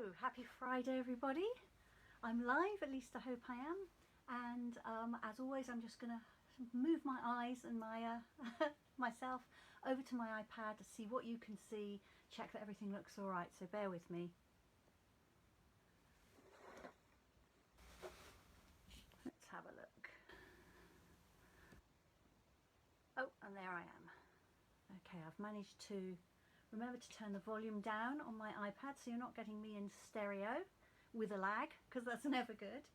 So, happy Friday everybody. I'm live, at least I hope I am, and as always I'm just going to move my eyes and my myself over to my iPad to see what you can see, check that everything looks alright, so bear with me. Let's have a look. Oh, and there I am. Okay, I've managed to remember to turn the volume down on my iPad so you're not getting me in stereo with a lag, because that's never good.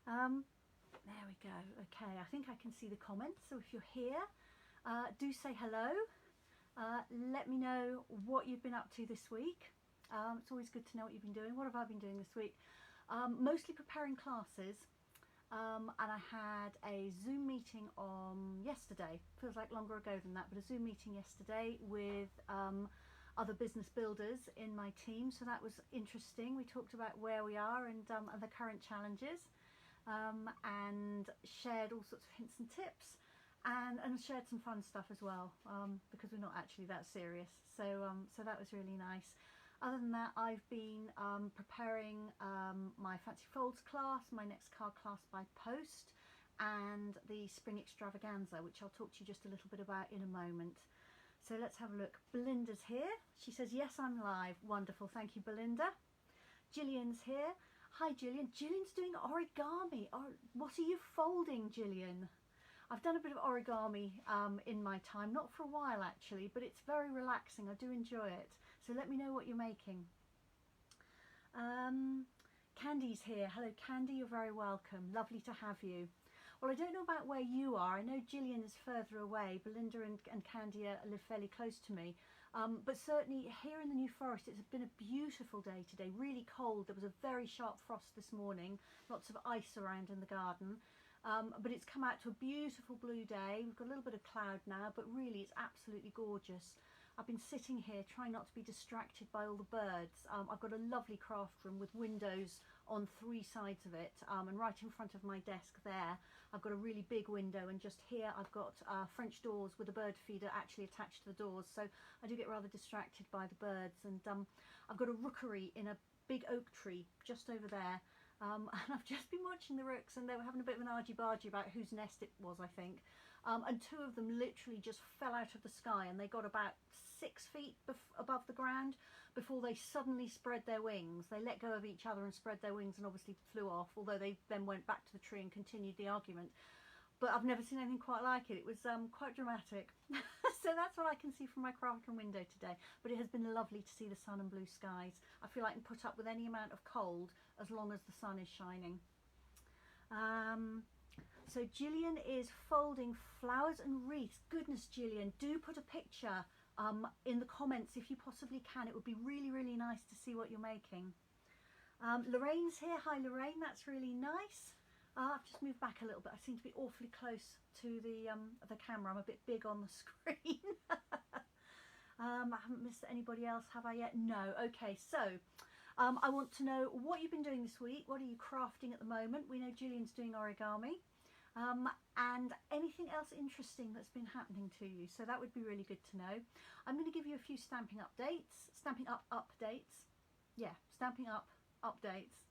There we go. Okay, I think I can see the comments, so if you're here, do say hello. Let me know what you've been up to this week. It's always good to know what you've been doing. What have I been doing this week? Mostly preparing classes. And I had a Zoom meeting on yesterday, feels like longer ago than that, but a Zoom meeting yesterday with other business builders in my team, so that was interesting. We talked about where we are and the current challenges, and shared all sorts of hints and tips, and shared some fun stuff as well, because we're not actually that serious, so that was really nice. Other than that, I've been preparing my Fancy Folds class, my next card class by post, and the Spring Extravaganza, which I'll talk to you just a little bit about in a moment. So let's have a look. Belinda's here. She says, yes, I'm live. Wonderful. Thank you, Belinda. Gillian's here. Hi, Gillian. Gillian's doing origami. What are you folding, Gillian? I've done a bit of origami in my time, not for a while actually, but it's very relaxing. I do enjoy it. So let me know what you're making. Candy's here. Hello Candy, you're very welcome. Lovely to have you. Well, I don't know about where you are. I know Gillian is further away. Belinda and Candy live fairly close to me. But certainly here in the New Forest, it's been a beautiful day today, really cold. There was a very sharp frost this morning, lots of ice around in the garden. But it's come out to a beautiful blue day. We've got a little bit of cloud now, but really it's absolutely gorgeous. I've been sitting here trying not to be distracted by all the birds. I've got a lovely craft room with windows on 3 sides of it, and right in front of my desk there I've got a really big window, and just here I've got French doors with a bird feeder actually attached to the doors, so I do get rather distracted by the birds. And I've got a rookery in a big oak tree just over there. And I've just been watching the rooks, and they were having a bit of an argy-bargy about whose nest it was, I think. And 2 of them literally just fell out of the sky, and they got about 6 feet above the ground before they suddenly spread their wings. They let go of each other and spread their wings and obviously flew off, although they then went back to the tree and continued the argument. But I've never seen anything quite like it. It was quite dramatic. So that's what I can see from my craft room window today. But it has been lovely to see the sun and blue skies. I feel I can put up with any amount of cold as long as the sun is shining. So Gillian is folding flowers and wreaths. Goodness, Gillian, do put a picture in the comments if you possibly can. It would be really, really nice to see what you're making. Lorraine's here. Hi, Lorraine. That's really nice. I've just moved back a little bit. I seem to be awfully close to the camera. I'm a bit big on the screen. I haven't missed anybody else, have I yet? No. Okay, so I want to know what you've been doing this week. What are you crafting at the moment? We know Gillian's doing origami. And anything else interesting that's been happening to you. So that would be really good to know. I'm going to give you a few Stampin' Up updates. Yeah, Stampin' Up updates.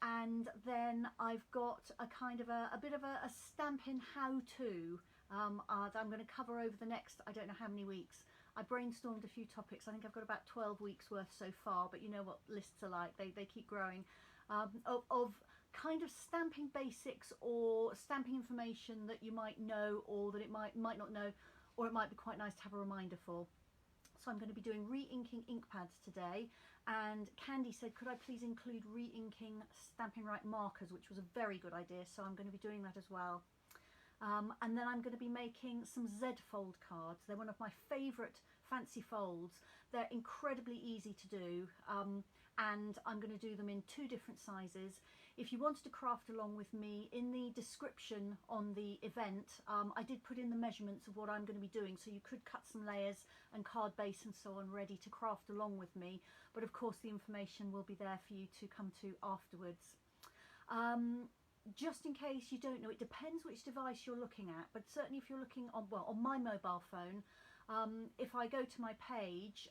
And then I've got a kind of a bit of a Stampin' how-to that I'm going to cover over the next, I don't know how many weeks. I brainstormed a few topics. I think I've got about 12 weeks worth so far, but you know what lists are like, they keep growing, of kind of stamping basics or stamping information that you might know, or that it might not know, or it might be quite nice to have a reminder for. So I'm going to be doing re-inking ink pads today, and Candy said could I please include re-inking Stampin Write markers, which was a very good idea, so I'm going to be doing that as well. And then I'm going to be making some Z fold cards. They're one of my favourite fancy folds. They're incredibly easy to do, and I'm going to do them in 2 different sizes. If you wanted to craft along with me, in the description on the event I did put in the measurements of what I'm going to be doing, so you could cut some layers and card base and so on ready to craft along with me, but of course the information will be there for you to come to afterwards. Just in case you don't know, it depends which device you're looking at, but certainly if you're looking on, well, on my mobile phone, if I go to my page,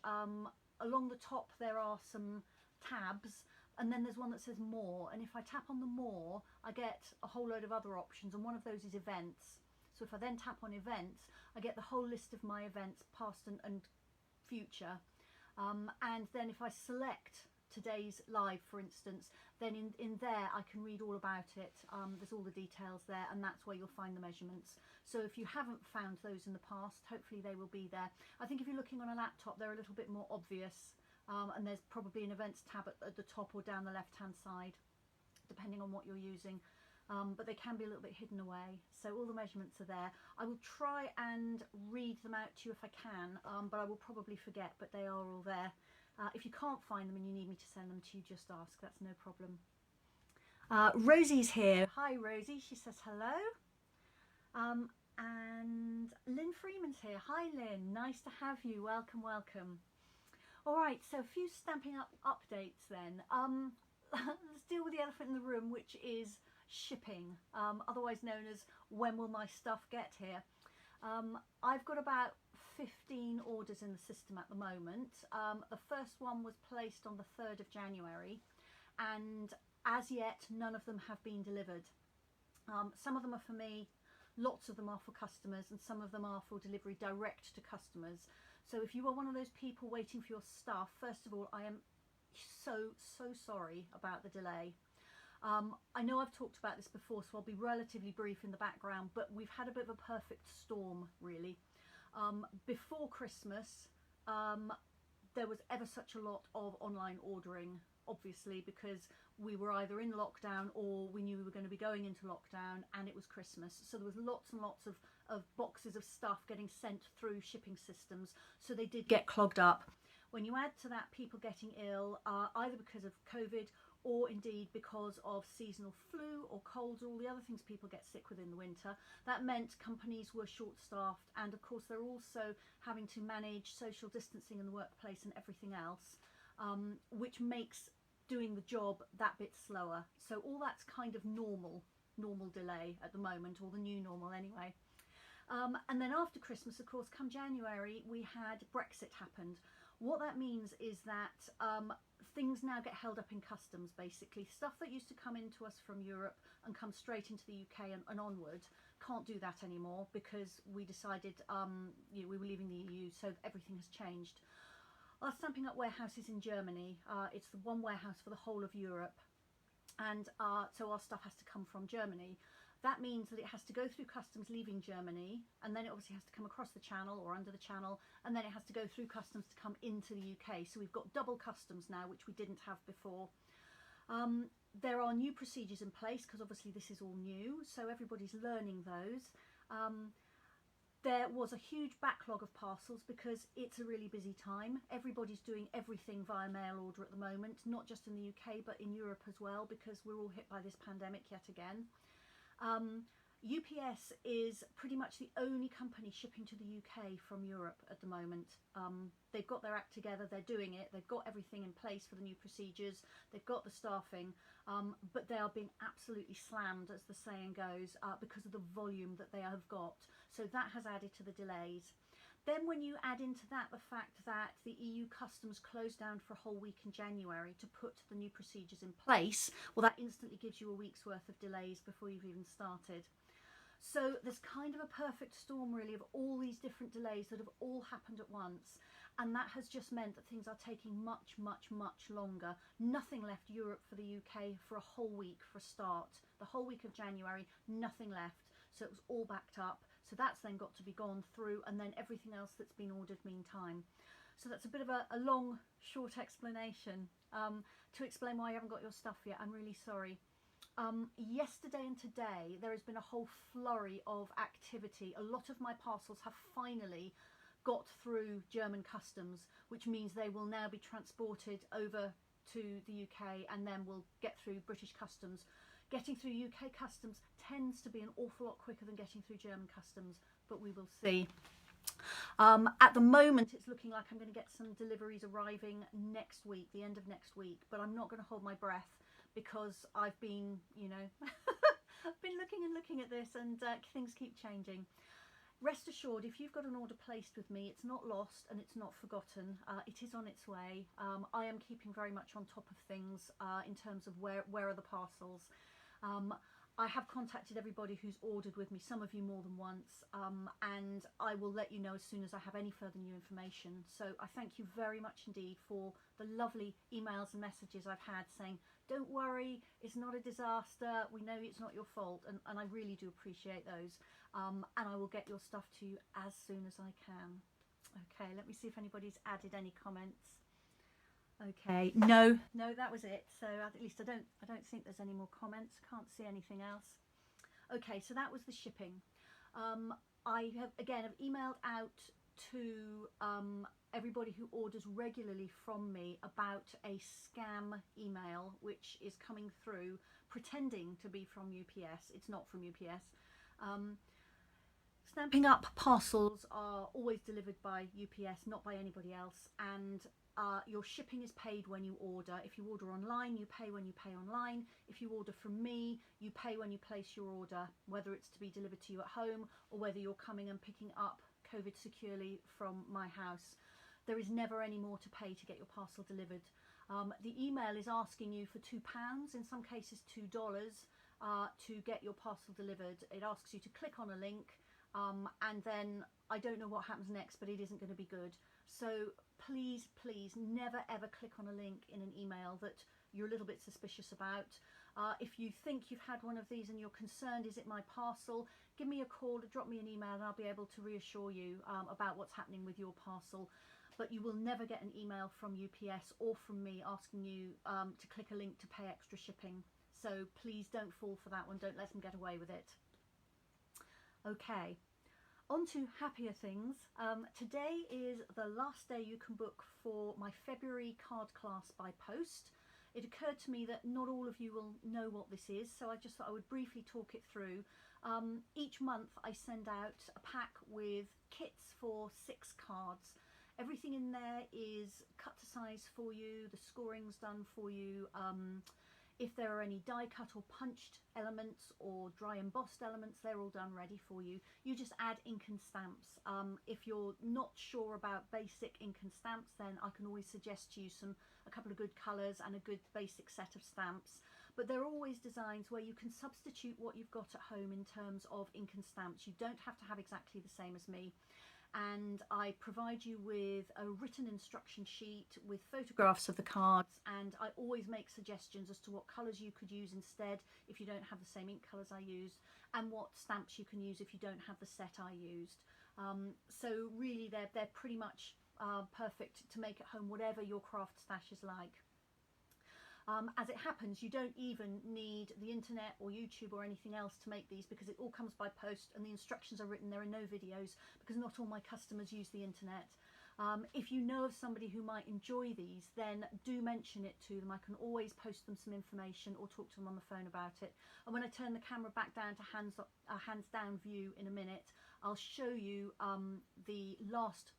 along the top there are some tabs, and then there's one that says more, and if I tap on the more, I get a whole load of other options, and one of those is events. So if I then tap on events, I get the whole list of my events, past and future. And then if I select today's live, for instance, then in there I can read all about it. There's all the details there, and that's where you'll find the measurements. So if you haven't found those in the past, hopefully they will be there. I think if you're looking on a laptop, they're a little bit more obvious, and there's probably an events tab at the top or down the left hand side, depending on what you're using. But they can be a little bit hidden away. So all the measurements are there. I will try and read them out to you if I can, but I will probably forget, but they are all there. If you can't find them and you need me to send them to you, just ask, that's no problem. Rosie's here. Hi Rosie, she says hello. And Lynn Freeman's here. Hi Lynn, nice to have you, welcome, welcome. All right, so a few Stampin' Up updates then. Let's deal with the elephant in the room, which is shipping, otherwise known as when will my stuff get here. I've got about 15 orders in the system at the moment. The first one was placed on the 3rd of January, and as yet none of them have been delivered. Some of them are for me, lots of them are for customers, and some of them are for delivery direct to customers. So if you are one of those people waiting for your stuff, first of all, I am so sorry about the delay. I know I've talked about this before, so I'll be relatively brief in the background, but we've had a bit of a perfect storm, really. Before Christmas, there was ever such a lot of online ordering, obviously, because we were either in lockdown or we knew we were going to be going into lockdown, and it was Christmas. So there was lots and lots of boxes of stuff getting sent through shipping systems, so they did get clogged up. When you add to that people getting ill, either because of COVID or indeed because of seasonal flu or colds or all the other things people get sick with in the winter, that meant companies were short-staffed, and of course they're also having to manage social distancing in the workplace and everything else, which makes doing the job that bit slower. So all that's kind of normal delay at the moment, or the new normal anyway. And then after Christmas, of course, come January, we had Brexit happened. What that means is that things now get held up in customs, basically. Stuff that used to come into us from Europe and come straight into the UK and onward can't do that anymore, because we decided we were leaving the EU, so everything has changed. Our Stampin' Up warehouse is in Germany. It's the one warehouse for the whole of Europe, and so our stuff has to come from Germany. That means that it has to go through customs leaving Germany, and then it obviously has to come across the channel or under the channel, and then it has to go through customs to come into the UK. So we've got double customs now, which we didn't have before. There are new procedures in place, because obviously this is all new, so everybody's learning those. There was a huge backlog of parcels because it's a really busy time. Everybody's doing everything via mail order at the moment, not just in the UK but in Europe as well, because we're all hit by this pandemic yet again. UPS is pretty much the only company shipping to the UK from Europe at the moment. They've got their act together, they're doing it, they've got everything in place for the new procedures, they've got the staffing, but they are being absolutely slammed, as the saying goes, because of the volume that they have got. So that has added to the delays. Then when you add into that the fact that the EU customs closed down for a whole week in January to put the new procedures in place, well, that instantly gives you a week's worth of delays before you've even started. So there's kind of a perfect storm, really, of all these different delays that have all happened at once, and that has just meant that things are taking much longer. Nothing left Europe for the UK for a whole week for a start. The whole week of January, nothing left, so it was all backed up. So that's then got to be gone through, and then everything else that's been ordered meantime. So that's a bit of a long, short explanation to explain why you haven't got your stuff yet. I'm really sorry. Yesterday and today there has been a whole flurry of activity. A lot of my parcels have finally got through German customs, which means they will now be transported over to the UK and then will get through British customs. Getting through UK customs tends to be an awful lot quicker than getting through German customs, but we will see. At the moment it's looking like I'm going to get some deliveries arriving next week, the end of next week, but I'm not going to hold my breath, because I've been, I've been looking at this, and things keep changing. Rest assured, if you've got an order placed with me, it's not lost and it's not forgotten. It is on its way. I am keeping very much on top of things in terms of where are the parcels. I have contacted everybody who's ordered with me, some of you more than once, and I will let you know as soon as I have any further new information. So I thank you very much indeed for the lovely emails and messages I've had saying, don't worry, it's not a disaster, we know it's not your fault, and I really do appreciate those. And I will get your stuff to you as soon as I can. Okay, let me see if anybody's added any comments. Okay, no, that was it. So at least I don't think there's any more comments. Can't see anything else. Okay, so that was the shipping. I have emailed out to everybody who orders regularly from me about a scam email which is coming through pretending to be from UPS. It's not from UPS. Stampin' Up parcels are always delivered by UPS, not by anybody else, and your shipping is paid when you order. If you order online, you pay when you pay online. If you order from me, you pay when you place your order, whether it's to be delivered to you at home or whether you're coming and picking up COVID securely from my house. There is never any more to pay to get your parcel delivered. The email is asking you for £2, in some cases $2, to get your parcel delivered. It asks you to click on a link, and then I don't know what happens next, but it isn't going to be good. So please never ever click on a link in an email that you're a little bit suspicious about. If you think you've had one of these and you're concerned, is it my parcel, give me a call or drop me an email and I'll be able to reassure you about what's happening with your parcel. But you will never get an email from UPS or from me asking you to click a link to pay extra shipping. So please don't fall for that one. Don't let them get away with it. Okay, on to happier things. Today is the last day you can book for my February card class by post. It occurred to me that not all of you will know what this is, so I just thought I would briefly talk it through. Each month I send out a pack with kits for 6 cards. Everything in there is cut to size for you, the scoring's done for you. If there are any die cut or punched elements or dry embossed elements, they're all done ready for you. You just add ink and stamps. If you're not sure about basic ink and stamps, then I can always suggest to you a couple of good colours and a good basic set of stamps. But there are always designs where you can substitute what you've got at home in terms of ink and stamps. You don't have to have exactly the same as me. And I provide you with a written instruction sheet with photographs of the cards, and I always make suggestions as to what colours you could use instead if you don't have the same ink colours I used, and what stamps you can use if you don't have the set I used. So really they're pretty much perfect to make at home, whatever your craft stash is like. As it happens, you don't even need the internet or YouTube or anything else to make these, because it all comes by post and the instructions are written. There are no videos because not all my customers use the internet. If you know of somebody who might enjoy these, then do mention it to them. I can always post them some information or talk to them on the phone about it. And when I turn the camera back down to hands down view in a minute, I'll show you the last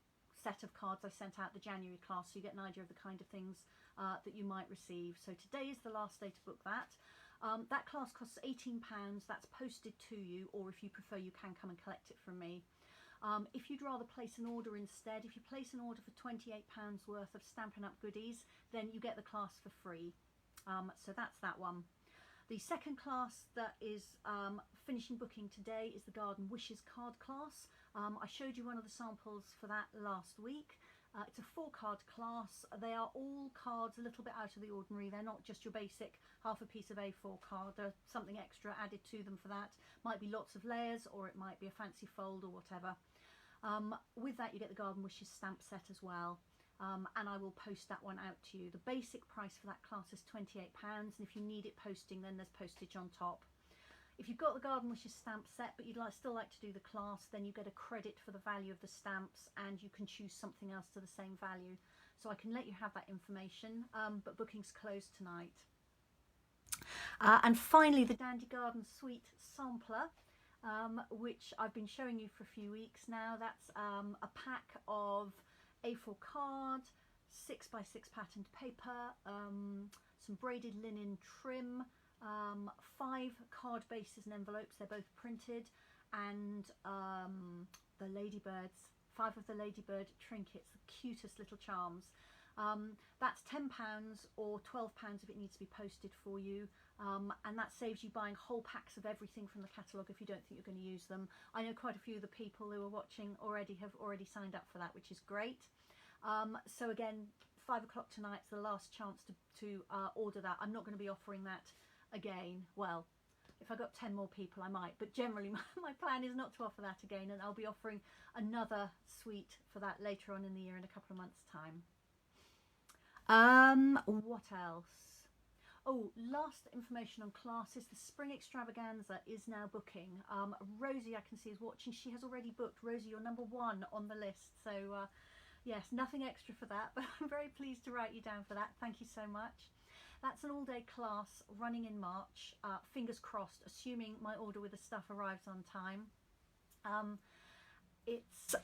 set of cards I sent out, the January class, so you get an idea of the kind of things that you might receive. So today is the last day to book that. That class costs £18. That's posted to you, or if you prefer, you can come and collect it from me. If you'd rather place an order instead, if you place an order for £28 worth of Stampin' Up goodies, then you get the class for free. So that's that one. The second class that is finishing booking today is the Garden Wishes card class. I showed you one of the samples for that last week. It's a 4-card class. They are all cards a little bit out of the ordinary. They're not just your basic half a piece of A4 card. There's something extra added to them for that. Might be lots of layers, or it might be a fancy fold or whatever. With that you get the Garden Wishes stamp set as well. And I will post that one out to you. The basic price for that class is £28, and if you need it posting, then there's postage on top. If you've got the Garden Wishes stamp set but you'd still like to do the class, then you get a credit for the value of the stamps, and you can choose something else to the same value. So I can let you have that information, but booking's closed tonight. And finally, the Dandy Garden Suite sampler, which I've been showing you for a few weeks now. That's a pack of A4 card, 6x6 patterned paper, some braided linen trim, 5 card bases and envelopes, they're both printed, and the ladybirds, 5 of the ladybird trinkets, the cutest little charms. That's £10 or £12 if it needs to be posted for you, and that saves you buying whole packs of everything from the catalogue if you don't think you're going to use them. I know quite a few of the people who are watching have already signed up for that, which is great. So again, 5 o'clock tonight's the last chance to order that. I'm not going to be offering that again. Well, if I got 10 more people I might, but generally my plan is not to offer that again, and I'll be offering another suite for that later on in the year in a couple of months' time. What else? Oh, last information on classes. The spring extravaganza is now booking. Rosie, I can see, is watching. She has already booked. Rosie, you're number 1 on the list. So yes, nothing extra for that, but I'm very pleased to write you down for that. Thank you so much. That's an all-day class running in March. Fingers crossed, assuming my order with the stuff arrives on time. It's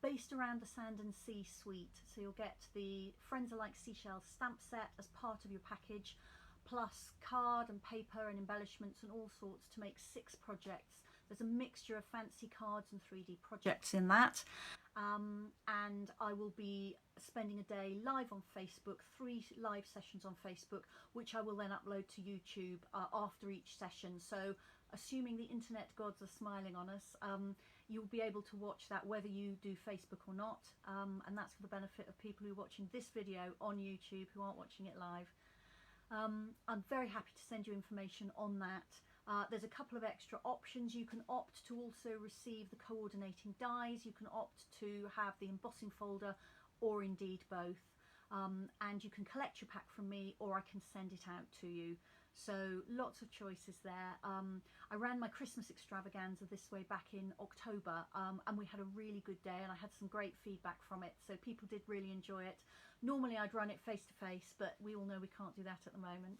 based around the Sand and Sea suite, so you'll get the Friends Are Like Seashells stamp set as part of your package, plus card and paper and embellishments and all sorts to make 6 projects. There's a mixture of fancy cards and 3D projects in that, and I will be spending a day live on Facebook, 3 live sessions on Facebook, which I will then upload to YouTube after each session. So assuming the internet gods are smiling on us, you'll be able to watch that whether you do Facebook or not, and that's for the benefit of people who are watching this video on YouTube who aren't watching it live. I'm very happy to send you information on that. There's a couple of extra options. You can opt to also receive the coordinating dies, you can opt to have the embossing folder, or indeed both, and you can collect your pack from me, or I can send it out to you. So lots of choices there. I ran my Christmas extravaganza this way back in October, and we had a really good day, and I had some great feedback from it, so people did really enjoy it. Normally I'd run it face to face, but we all know we can't do that at the moment.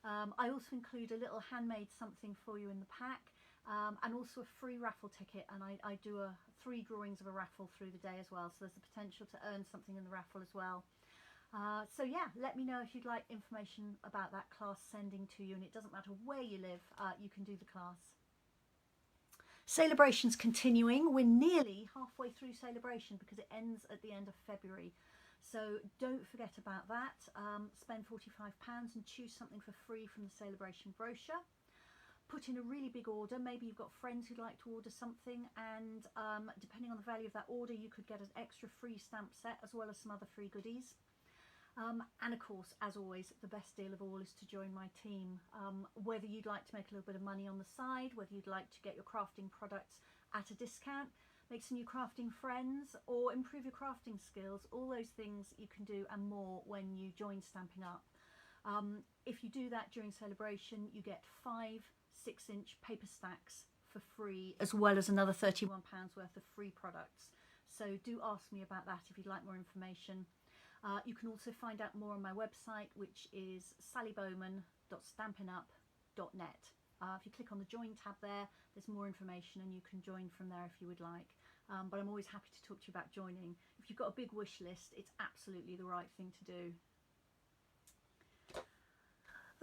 I also include a little handmade something for you in the pack, and also a free raffle ticket, and I do 3 drawings of a raffle through the day as well, so there's the potential to earn something in the raffle as well. So yeah, let me know if you'd like information about that class sending to you, and it doesn't matter where you live, you can do the class. Celebration's continuing. We're nearly halfway through celebration because it ends at the end of February. So don't forget about that. Spend £45 and choose something for free from the celebration brochure. Put in a really big order. Maybe you've got friends who'd like to order something, and depending on the value of that order, you could get an extra free stamp set as well as some other free goodies. And of course, as always, the best deal of all is to join my team. Whether you'd like to make a little bit of money on the side, whether you'd like to get your crafting products at a discount, make some new crafting friends, or improve your crafting skills, all those things you can do and more when you join Stampin' Up. If you do that during celebration, you get 5 6-inch paper stacks for free, as well as another £31 worth of free products. So do ask me about that if you'd like more information. You can also find out more on my website, which is sallybowman.stampinup.net. If you click on the join tab there's more information, and you can join from there if you would like. But I'm always happy to talk to you about joining. If you've got a big wish list, it's absolutely the right thing to do.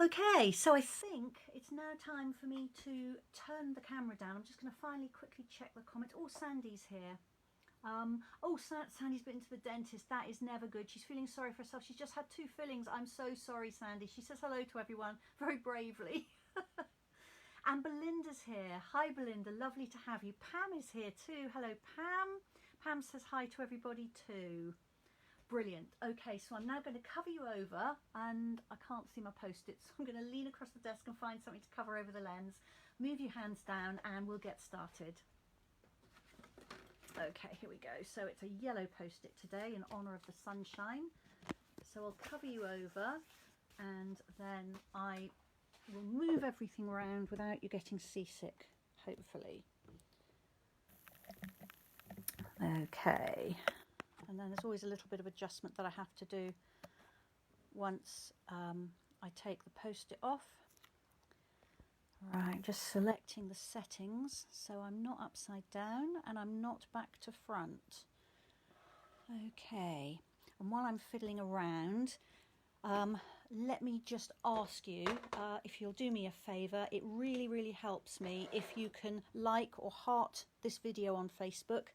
Okay, so I think it's now time for me to turn the camera down. I'm just going to finally quickly check the comments. Oh, Sandy's here. Oh, Sandy's been to the dentist. That is never good. She's feeling sorry for herself. She's just had 2 fillings. I'm so sorry, Sandy. She says hello to everyone very bravely. And Belinda's here. Hi, Belinda. Lovely to have you. Pam is here too. Hello, Pam. Pam says hi to everybody too. Brilliant. Okay, so I'm now going to cover you over, and I can't see my post-its, so I'm going to lean across the desk and find something to cover over the lens. Move your hands down and we'll get started. Okay, here we go. So it's a yellow post-it today in honour of the sunshine. So I'll cover you over, and then I will move everything around without you getting seasick, hopefully. Okay. And then there's always a little bit of adjustment that I have to do once I take the post-it off. Right, just selecting the settings so I'm not upside down and I'm not back to front. Okay, and while I'm fiddling around, let me just ask you if you'll do me a favour. It really helps me if you can like or heart this video on Facebook.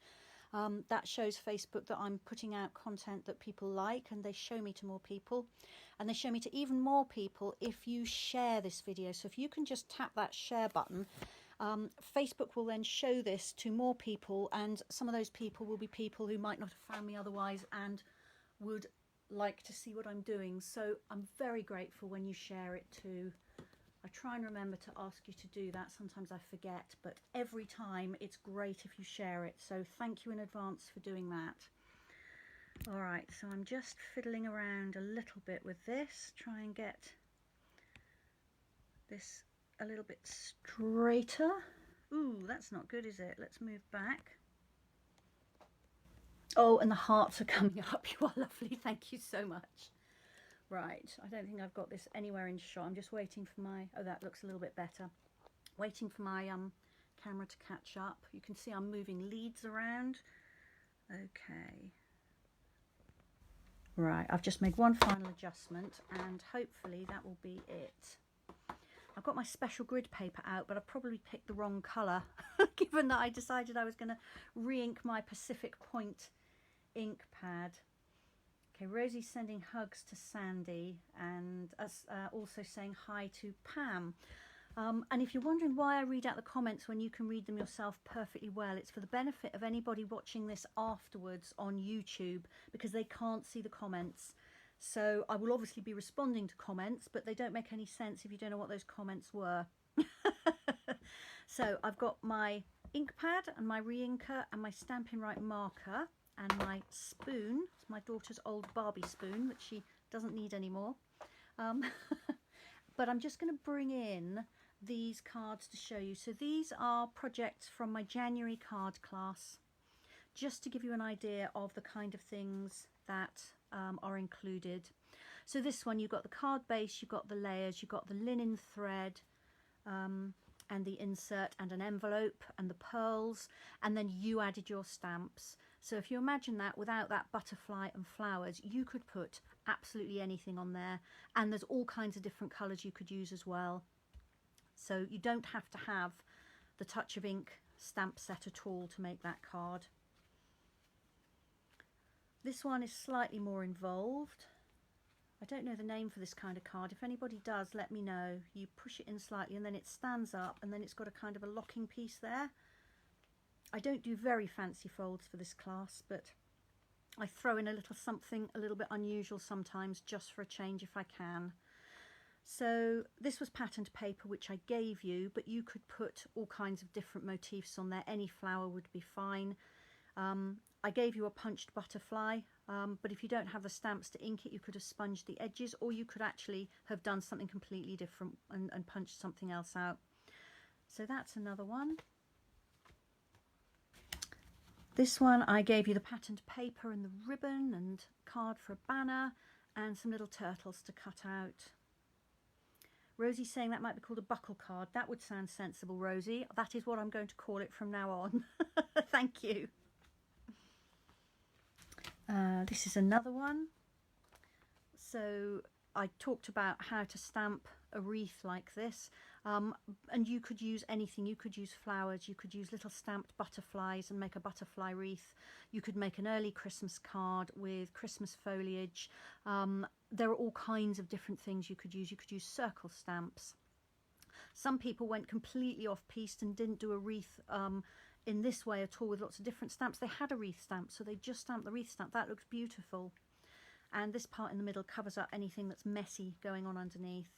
That shows Facebook that I'm putting out content that people like, and they show me to more people, and they show me to even more people if you share this video. So if you can just tap that share button, Facebook will then show this to more people, and some of those people will be people who might not have found me otherwise and would like to see what I'm doing. So I'm very grateful when you share it too. I try and remember to ask you to do that. Sometimes I forget, but every time it's great if you share it. So thank you in advance for doing that. All right, so I'm just fiddling around a little bit with this, try and get this a little bit straighter. Ooh, that's not good, is it? Let's move back. Oh, and the hearts are coming up. You are lovely. Thank you so much. Right, I don't think I've got this anywhere in shot. I'm just waiting for my, oh, that looks a little bit better. Waiting for my camera to catch up. You can see I'm moving leads around. Okay. Right, I've just made one final adjustment and hopefully that will be it. I've got my special grid paper out, but I've probably picked the wrong colour given that I decided I was going to re-ink my Pacific Point ink pad. Okay, Rosie's sending hugs to Sandy and also saying hi to Pam. And if you're wondering why I read out the comments when you can read them yourself perfectly well, it's for the benefit of anybody watching this afterwards on YouTube, because they can't see the comments. So I will obviously be responding to comments, but they don't make any sense if you don't know what those comments were. So I've got my ink pad and my re-inker and my Stampin' Write marker and my spoon. It's my daughter's old Barbie spoon, which she doesn't need anymore. But I'm just going to bring in these cards to show you. So these are projects from my January card class, just to give you an idea of the kind of things that are included. So this one, you've got the card base, you've got the layers, you've got the linen thread, and the insert and an envelope and the pearls, and then you added your stamps. So if you imagine that without that butterfly and flowers, you could put absolutely anything on there, and there's all kinds of different colours you could use as well. So you don't have to have the touch of ink stamp set at all to make that card. This one is slightly more involved. I don't know the name for this kind of card. If anybody does, let me know. You push it in slightly and then it stands up, and then it's got a kind of a locking piece there. I don't do very fancy folds for this class, but I throw in a little something a little bit unusual sometimes just for a change if I can. So this was patterned paper, which I gave you, but you could put all kinds of different motifs on there. Any flower would be fine. I gave you a punched butterfly, but if you don't have the stamps to ink it, you could have sponged the edges, or you could actually have done something completely different and punched something else out. So that's another one. This one, I gave you the patterned paper and the ribbon and card for a banner and some little turtles to cut out. Rosie's saying that might be called a buckle card. That would sound sensible, Rosie. That is what I'm going to call it from now on. Thank you. This is another one. So I talked about how to stamp a wreath like this, and you could use anything. You could use flowers, you could use little stamped butterflies and make a butterfly wreath. You could make an early Christmas card with Christmas foliage. There are all kinds of different things you could use. You could use circle stamps. Some people went completely off-piste and didn't do a wreath in this way at all with lots of different stamps. They had a wreath stamp, so they just stamped the wreath stamp. That looks beautiful. And this part in the middle covers up anything that's messy going on underneath.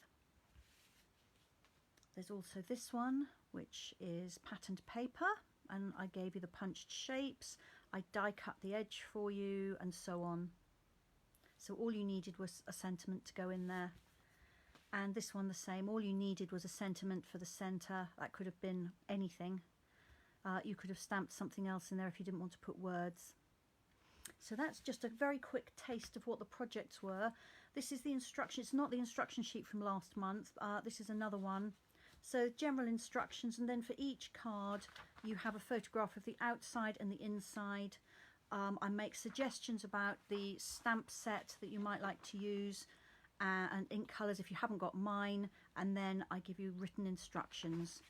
There's also this one, which is patterned paper, and I gave you the punched shapes. I die cut the edge for you, and so on. So all you needed was a sentiment to go in there. And this one the same. All you needed was a sentiment for the centre. That could have been anything. You could have stamped something else in there if you didn't want to put words. So that's just a very quick taste of what the projects were. This is the instruction. It's not the instruction sheet from last month. This is another one. So general instructions, and then for each card you have a photograph of the outside and the inside. I make suggestions about the stamp set that you might like to use, and ink colours if you haven't got mine, and then I give you written instructions.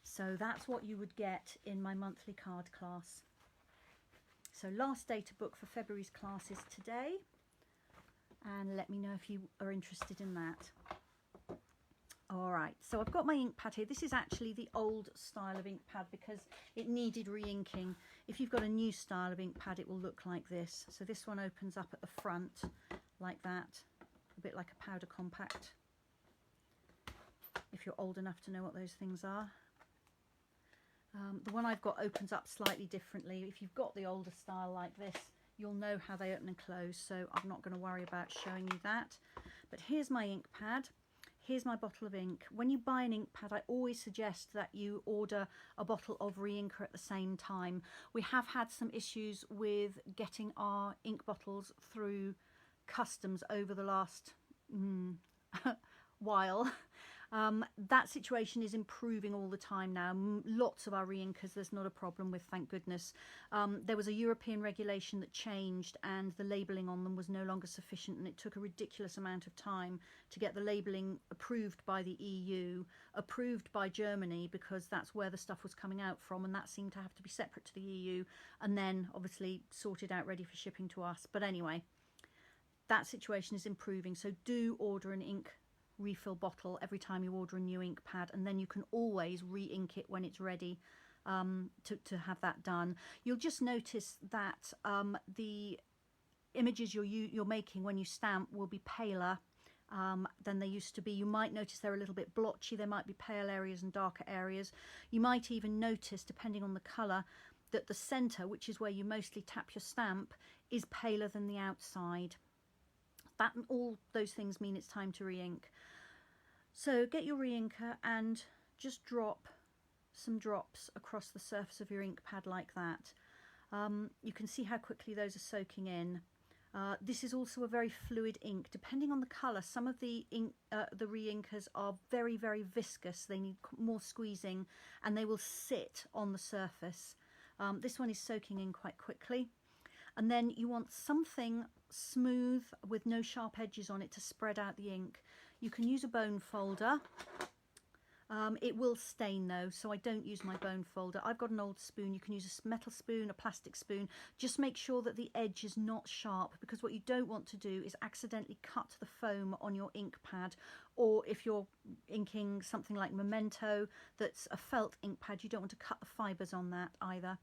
So that's what you would get in my monthly card class. So last day to book for February's class is today, and let me know if you are interested in that. Alright, so I've got my ink pad here. This is actually the old style of ink pad because it needed re-inking. If you've got a new style of ink pad, it will look like this. So this one opens up at the front like that, a bit like a powder compact, if you're old enough to know what those things are. The one I've got opens up slightly differently. If you've got the older style like this, you'll know how they open and close, so I'm not going to worry about showing you that. But here's my ink pad. Here's my bottle of ink. When you buy an ink pad, I always suggest that you order a bottle of re-inker at the same time. We have had some issues with getting our ink bottles through customs over the last while. That situation is improving all the time now. Lots of our re-inkers there's not a problem with, thank goodness. There was a European regulation that changed and the labelling on them was no longer sufficient, and it took a ridiculous amount of time to get the labelling approved by the EU, approved by Germany, because that's where the stuff was coming out from, and that seemed to have to be separate to the EU, and then obviously sorted out ready for shipping to us. But anyway, that situation is improving, so do order an ink refill bottle every time you order a new ink pad, and then you can always re-ink it when it's ready to have that done. You'll just notice that the images you're making when you stamp will be paler than they used to be. You might notice they're a little bit blotchy. There might be pale areas and darker areas. You might even notice, depending on the colour, that the centre, which is where you mostly tap your stamp, is paler than the outside. That and all those things mean it's time to re-ink. So get your re-inker and just drop some drops across the surface of your ink pad like that. You can see how quickly those are soaking in. This is also a very fluid ink. Depending on the colour, some of the ink, the re-inkers are very, very viscous. They need more squeezing and they will sit on the surface. This one is soaking in quite quickly. And then you want something smooth with no sharp edges on it to spread out the ink. You can use a bone folder. It will stain though, so I don't use my bone folder. I've got an old spoon. You can use a metal spoon, a plastic spoon. Just make sure that the edge is not sharp, because what you don't want to do is accidentally cut the foam on your ink pad, or if you're inking something like Memento that's a felt ink pad, you don't want to cut the fibres on that either.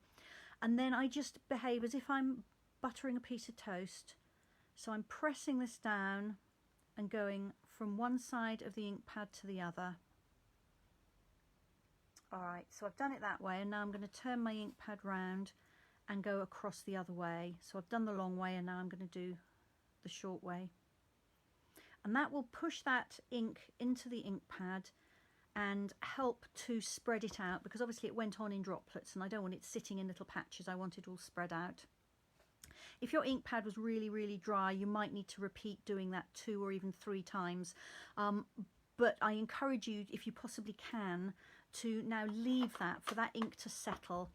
And then I just behave as if I'm buttering a piece of toast. So I'm pressing this down and going from one side of the ink pad to the other. Alright, so I've done it that way, and now I'm going to turn my ink pad round and go across the other way. So I've done the long way, and now I'm going to do the short way. And that will push that ink into the ink pad and help to spread it out, because obviously it went on in droplets and I don't want it sitting in little patches. I want it all spread out. If your ink pad was really, really dry, you might need to repeat doing that 2 or even 3 times. But I encourage you, if you possibly can, to now leave that for that ink to settle.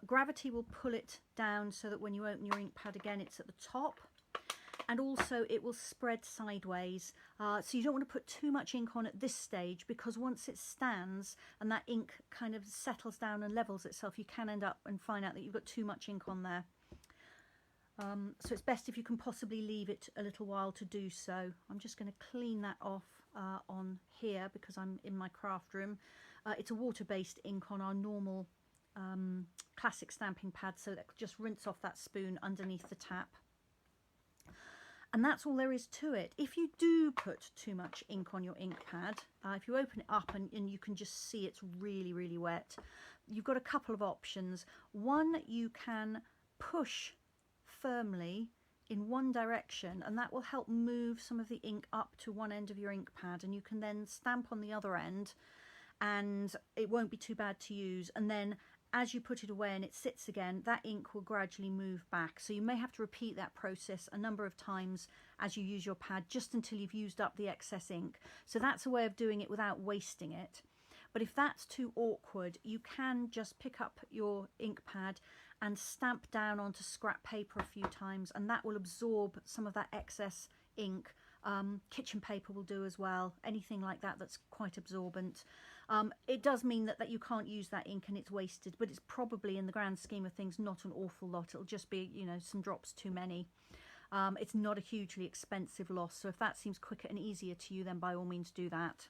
Gravity will pull it down so that when you open your ink pad again, it's at the top. And also it will spread sideways. So you don't want to put too much ink on at this stage, because once it stands and that ink kind of settles down and levels itself, you can end up and find out that you've got too much ink on there. So it's best if you can possibly leave it a little while to do so. I'm just going to clean that off on here because I'm in my craft room. It's a water-based ink on our normal classic stamping pad, so that just rinse off that spoon underneath the tap. And that's all there is to it. If you do put too much ink on your ink pad, if you open it up and you can just see it's really, really wet, you've got a couple of options. One, you can push firmly in one direction, and that will help move some of the ink up to one end of your ink pad, and you can then stamp on the other end and it won't be too bad to use. And then as you put it away and it sits again, that ink will gradually move back. So you may have to repeat that process a number of times as you use your pad, just until you've used up the excess ink. So that's a way of doing it without wasting it. But if that's too awkward, you can just pick up your ink pad and stamp down onto scrap paper a few times, and that will absorb some of that excess ink Kitchen paper will do as well, anything like that that's quite absorbent. It does mean that you can't use that ink and it's wasted, but it's probably, in the grand scheme of things, not an awful lot. It'll just be, you know, some drops too many. It's not a hugely expensive loss, so if that seems quicker and easier to you, then by all means do that.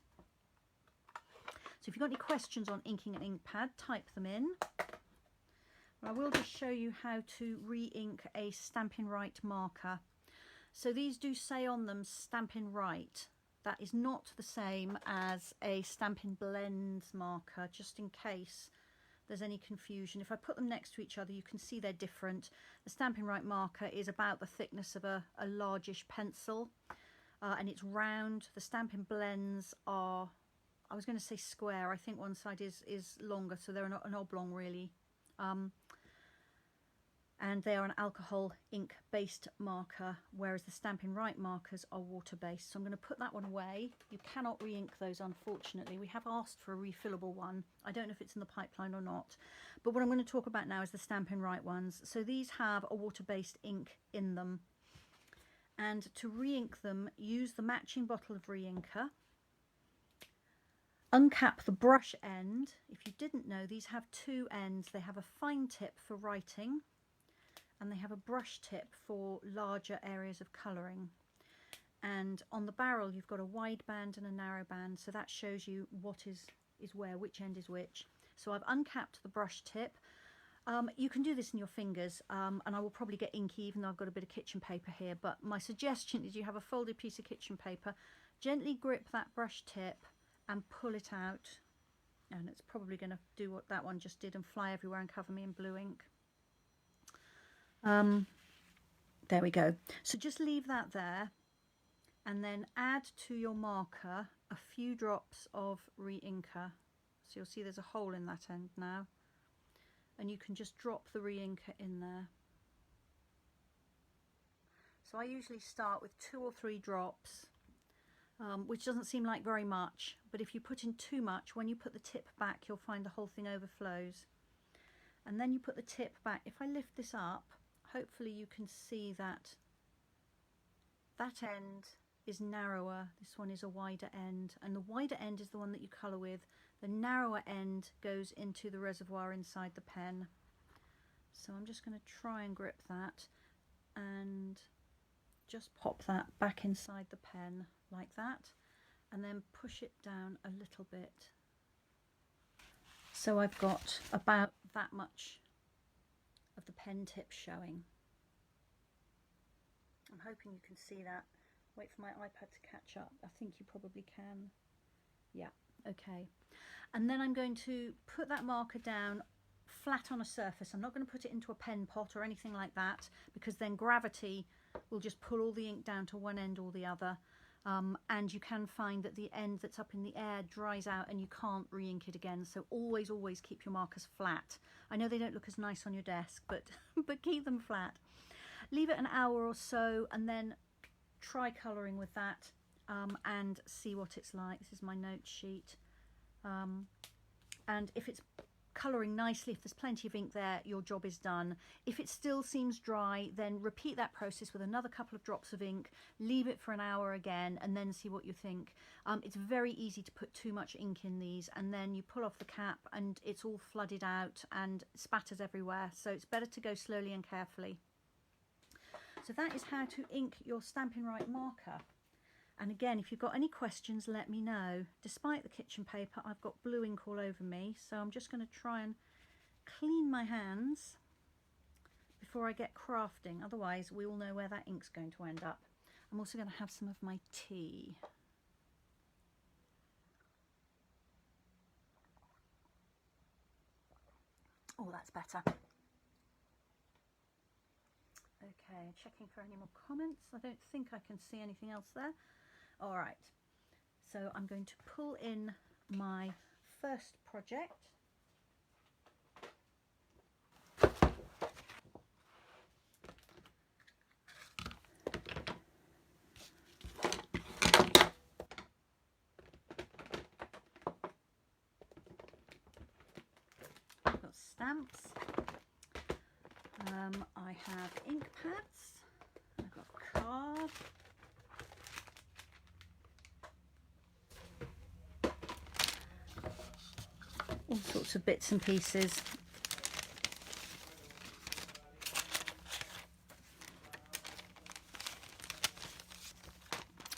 So if you've got any questions on inking an ink pad, type them in. I will just show you how to re-ink a Stampin Write marker. So these do say on them Stampin Write. That is not the same as a Stampin Blends marker, just in case there's any confusion. If I put them next to each other, you can see they're different. The Stampin Write marker is about the thickness of a largish pencil, and it's round. The Stampin Blends are, I was going to say square, I think one side is longer, so they're an oblong really. And they are an alcohol ink based marker, whereas the Stampin Write markers are water based. So I'm going to put that one away. You cannot re-ink those, unfortunately. We have asked for a refillable one. I don't know if it's in the pipeline or not, but what I'm going to talk about now is the Stampin Write ones. So these have a water based ink in them, and to re-ink them, use the matching bottle of re-inker. Uncap the brush end. If you didn't know, these have two ends. They have a fine tip for writing, and they have a brush tip for larger areas of colouring. And on the barrel you've got a wide band and a narrow band, so that shows you what is where, which end is which. So I've uncapped the brush tip. You can do this in your fingers, and I will probably get inky even though I've got a bit of kitchen paper here, but my suggestion is you have a folded piece of kitchen paper, gently grip that brush tip and pull it out, and it's probably going to do what that one just did and fly everywhere and cover me in blue ink. There we go. So just leave that there, and then add to your marker a few drops of re-inker. So you'll see there's a hole in that end now, and you can just drop the re-inker in there. So I usually start with 2 or 3 drops, which doesn't seem like very much, but if you put in too much, when you put the tip back, you'll find the whole thing overflows. And then you put the tip back. If I lift this up, hopefully you can see that that end is narrower, this one is a wider end, and the wider end is the one that you colour with. The narrower end goes into the reservoir inside the pen. So I'm just going to try and grip that and just pop that back inside the pen like that, and then push it down a little bit. So I've got about that much of the pen tip showing. I'm hoping you can see that. Wait for my iPad to catch up. I think you probably can. Yeah, okay. And then I'm going to put that marker down flat on a surface. I'm not going to put it into a pen pot or anything like that, because then gravity will just pull all the ink down to one end or the other. And you can find that the end that's up in the air dries out and you can't re-ink it again. So always keep your markers flat. I know they don't look as nice on your desk, but keep them flat. Leave it an hour or so and then try colouring with that, and see what it's like. This is my note sheet. And if it's colouring nicely, if there's plenty of ink there, your job is done. If it still seems dry, then repeat that process with another couple of drops of ink, leave it for an hour again, and then see what you think. It's very easy to put too much ink in these, and then you pull off the cap and it's all flooded out and spatters everywhere. So it's better to go slowly and carefully. So that is how to ink your Stampin Write marker. And again, if you've got any questions, let me know. Despite the kitchen paper, I've got blue ink all over me, so I'm just going to try and clean my hands before I get crafting. Otherwise, we all know where that ink's going to end up. I'm also going to have some of my tea. Oh, that's better. Okay, checking for any more comments. I don't think I can see anything else there. All right, so I'm going to pull in my first project. I've got stamps. I have ink pads. I've got cards. all sorts of bits and pieces.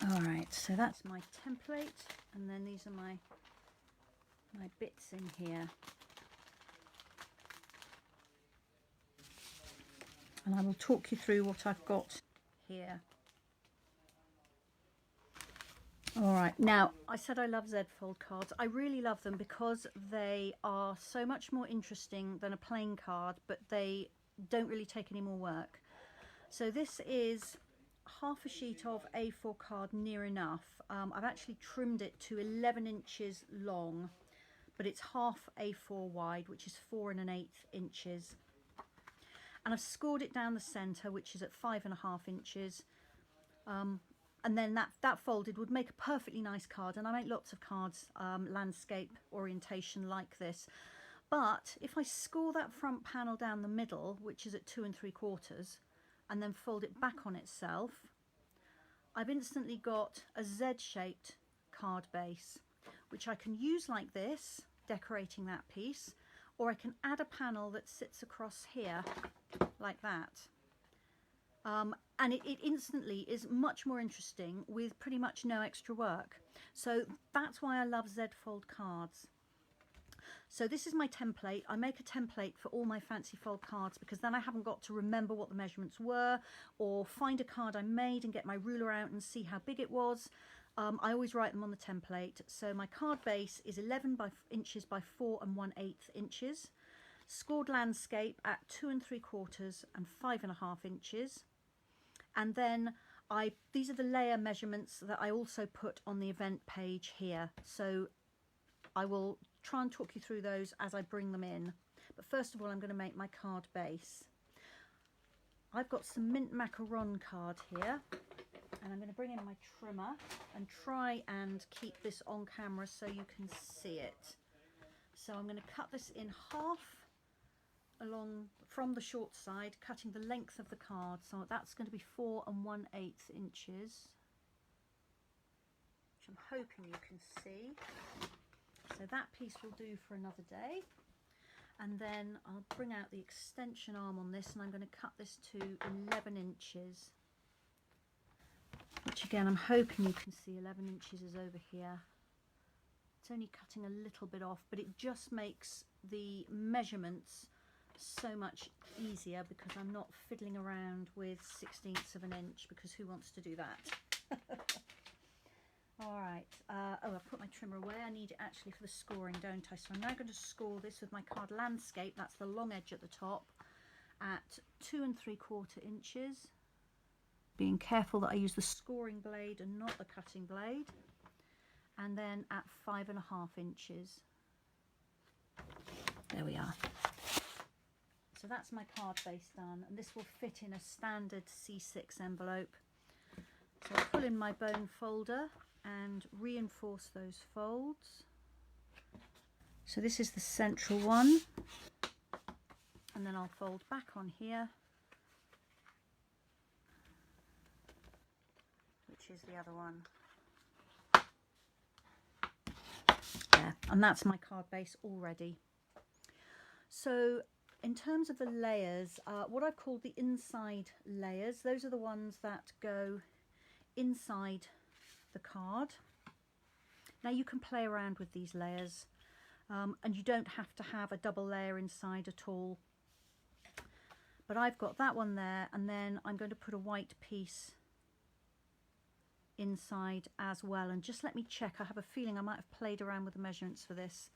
Alright, so that's my template, and then these are my bits in here. And I will talk you through what I've got here. Alright, now I said I love Z-fold cards. I really love them because they are so much more interesting than a plain card, but they don't really take any more work. So this is half a sheet of A4 card, near enough. I've actually trimmed it to 11 inches long, but it's half A4 wide, which is 4 1/8 inches. And I've scored it down the centre, which is at 5.5 inches. And then that folded would make a perfectly nice card, and I make lots of cards landscape orientation like this. But if I score that front panel down the middle, which is at 2 3/4, and then fold it back on itself, I've instantly got a Z-shaped card base, which I can use like this, decorating that piece, or I can add a panel that sits across here like that. And it instantly is much more interesting with pretty much no extra work. So that's why I love Z-fold cards. So this is my template. I make a template for all my fancy fold cards because then I haven't got to remember what the measurements were, or find a card I made and get my ruler out and see how big it was. I always write them on the template. So my card base is 11 inches by 4 1/8 inches. Scored landscape at 2 3/4 and 5.5 inches. And then these are the layer measurements that I also put on the event page here. So I will try and talk you through those as I bring them in. But first of all, I'm going to make my card base. I've got some mint macaron card here, and I'm going to bring in my trimmer and try and keep this on camera so you can see it. So I'm going to cut this in half along from the short side, cutting the length of the card. So that's going to be 4 1/8 inches, which I'm hoping you can see. So that piece will do for another day. And then I'll bring out the extension arm on this, and I'm going to cut this to 11 inches, which again I'm hoping you can see 11 inches is over here. It's only cutting a little bit off, but it just makes the measurements so much easier because I'm not fiddling around with 1/16 of an inch, because who wants to do that? Alright, oh, I've put my trimmer away. I need it actually for the scoring, don't I? So I'm now going to score this with my card landscape, that's the long edge at the top, at 2 3/4 inches. Being careful that I use the scoring blade and not the cutting blade. And then at 5.5 inches. There we are. So that's my card base done, and this will fit in a standard C6 envelope. So I'll pull in my bone folder and reinforce those folds. So this is the central one, and then I'll fold back on here, which is the other one. There, and that's my card base already. So in terms of the layers, what I've called the inside layers, those are the ones that go inside the card. Now you can play around with these layers, and you don't have to have a double layer inside at all. But I've got that one there, and then I'm going to put a white piece inside as well. And just let me check, I have a feeling I might have played around with the measurements for this.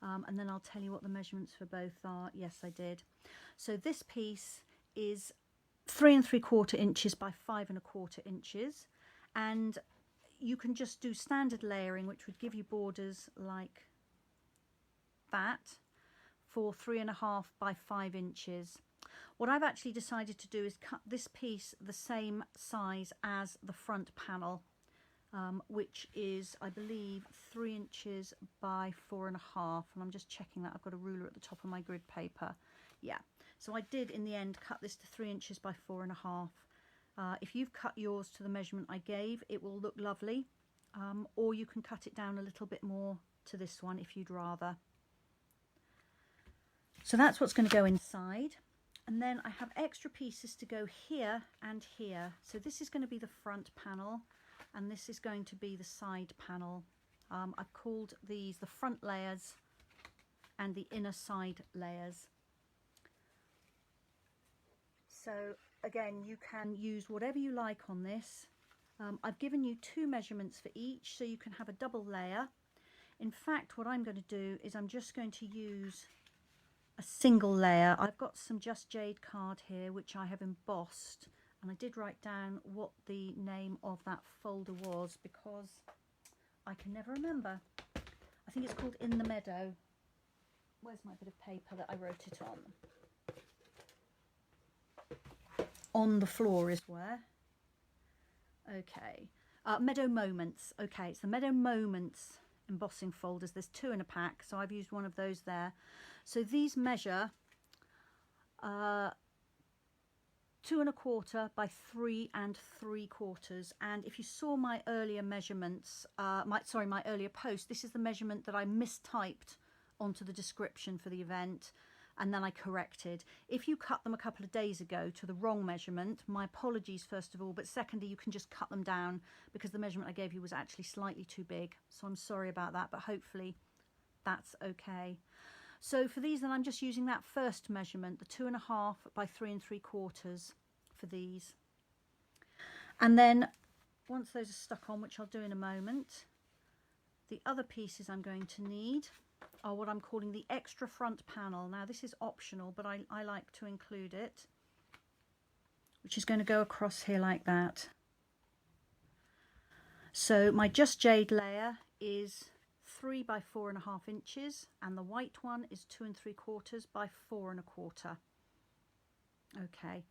And then I'll tell you what the measurements for both are. Yes, I did. So this piece is 3 3/4 inches by 5 1/4 inches, and you can just do standard layering, which would give you borders like that for 3.5 by 5 inches. What I've actually decided to do is cut this piece the same size as the front panel, which is, I believe, 3 inches by 4.5, and I'm just checking that I've got a ruler at the top of my grid paper. Yeah, so I did in the end cut this to 3 inches by 4.5. If you've cut yours to the measurement I gave, it will look lovely, or you can cut it down a little bit more to this one if you'd rather. So that's what's going to go inside. And then I have extra pieces to go here and here. So this is going to be the front panel and this is going to be the side panel. I've called these the front layers and the inner side layers. So again, you can use whatever you like on this. I've given you 2 measurements for each, so you can have a double layer. In fact, what I'm going to do is I'm just going to use a single layer. I've got some Just Jade card here which I have embossed, and I did write down what the name of that folder was because I can never remember. I think it's called In the Meadow. Where's my bit of paper that I wrote it on? On the floor is where. Okay, Meadow Moments. Okay, it's the Meadow Moments embossing folders. There's 2 in a pack, so I've used one of those there. So these measure 2 1/4 by 3 3/4. And if you saw my earlier measurements, my earlier post, this is the measurement that I mistyped onto the description for the event, and then I corrected. If you cut them a couple of days ago to the wrong measurement, my apologies first of all, but secondly, you can just cut them down because the measurement I gave you was actually slightly too big. So I'm sorry about that, but hopefully that's okay. So for these then I'm just using that first measurement, the 2 1/2 by 3 3/4 for these. And then once those are stuck on, which I'll do in a moment, the other pieces I'm going to need are what I'm calling the extra front panel. Now this is optional, but I like to include it, which is going to go across here like that. So my Just Jade layer is 3 by 4 1/2 inches, and the white one is 2 3/4 by 4 1/4. Okay,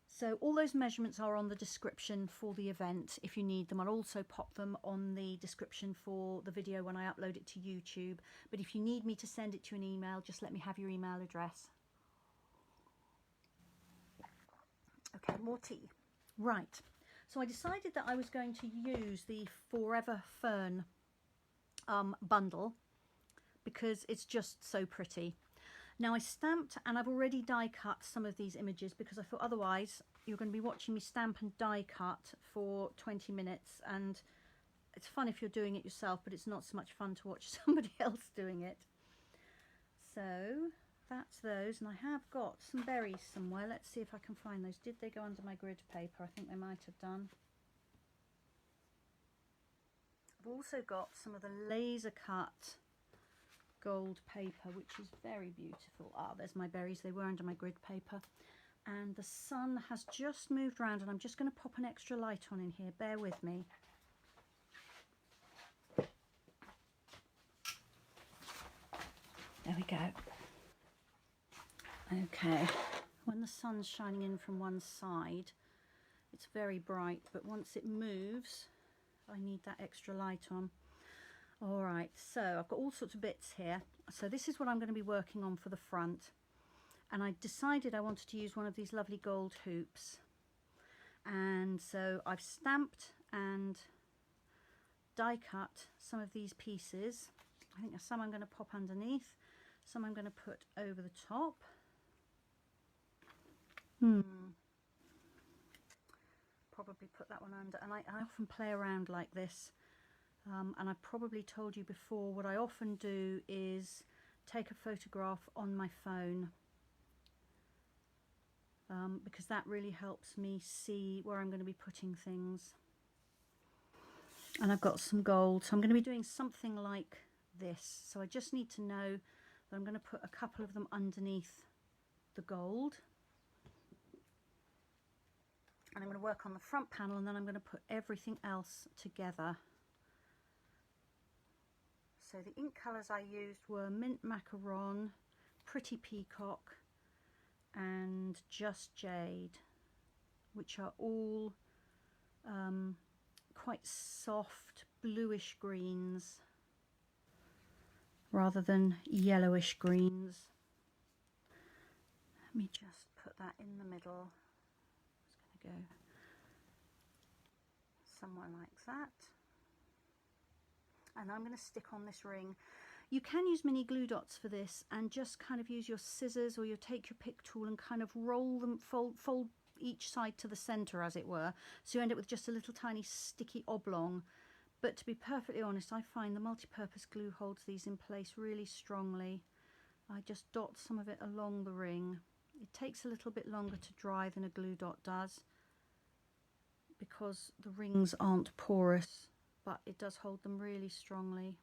so all those measurements are on the description for the event if you need them. I'll also pop them on the description for the video when I upload it to YouTube. But if you need me to send it to an email, just let me have your email address. Okay, more tea. Right, so I decided that I was going to use the Forever Fern bundle because it's just so pretty. Now I stamped and I've already die cut some of these images because I thought otherwise you're going to be watching me stamp and die cut for 20 minutes, and it's fun if you're doing it yourself, but it's not so much fun to watch somebody else doing it. So that's those, and I have got some berries somewhere. Let's see if I can find those. Did they go under my grid paper? I think they might have done. I've also got some of the laser cut gold paper, which is very beautiful. Ah, there's my berries. They were under my grid paper, and the sun has just moved around, and I'm just going to pop an extra light on in here. Bear with me. There we go. Okay, when the sun's shining in from one side, it's very bright, but once it moves, I need that extra light on. All right, so I've got all sorts of bits here. So this is what I'm going to be working on for the front, and I decided I wanted to use one of these lovely gold hoops, and so I've stamped and die cut some of these pieces. I think there's some I'm going to pop underneath, some I'm going to put over the top. Probably put that one under, and I often play around like this. And I've probably told you before, what I often do is take a photograph on my phone because that really helps me see where I'm going to be putting things. And I've got some gold, so I'm going to be doing something like this. So I just need to know that I'm going to put a couple of them underneath the gold. And I'm going to work on the front panel, and then I'm going to put everything else together. So the ink colours I used were Mint Macaron, Pretty Peacock and Just Jade, which are all quite soft bluish greens rather than yellowish greens. Let me just put that in the middle. It's going to go somewhere like that. And I'm going to stick on this ring. You can use mini glue dots for this and just kind of use your scissors, or you take your pick tool and kind of roll them, fold each side to the center, as it were, so you end up with just a little tiny sticky oblong. But to be perfectly honest, I find the multi-purpose glue holds these in place really strongly. I just dot some of it along the ring. It takes a little bit longer to dry than a glue dot does because the rings aren't porous, but it does hold them really strongly.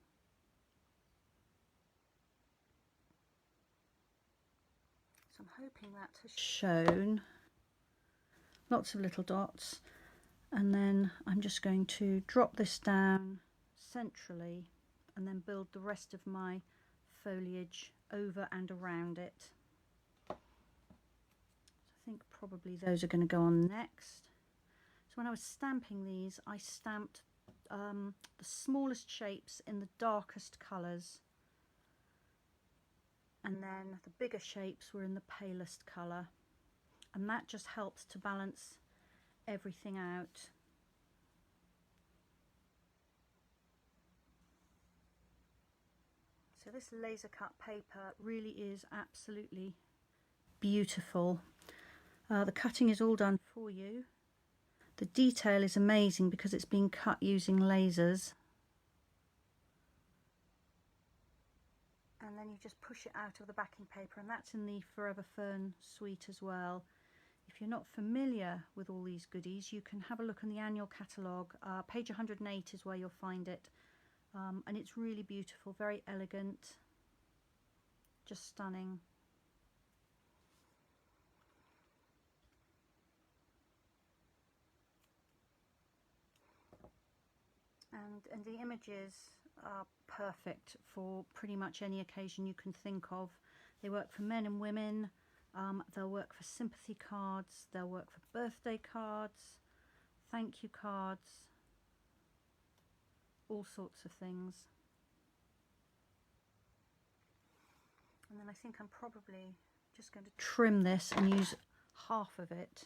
So I'm hoping that has shown lots of little dots, and then I'm just going to drop this down centrally and then build the rest of my foliage over and around it. So I think probably those are going to go on next. So when I was stamping these, I stamped the smallest shapes in the darkest colours, and then the bigger shapes were in the palest colour, and that just helps to balance everything out. So this laser cut paper really is absolutely beautiful. The cutting is all done for you. The detail is amazing because it's being cut using lasers. And then you just push it out of the backing paper, and that's in the Forever Fern suite as well. If you're not familiar with all these goodies, you can have a look in the annual catalogue. Page 108 is where you'll find it. And it's really beautiful, very elegant, just stunning. And the images are perfect for pretty much any occasion you can think of. They work for men and women. They'll work for sympathy cards, they'll work for birthday cards, thank you cards, all sorts of things. And then I think I'm probably just going to trim this and use half of it.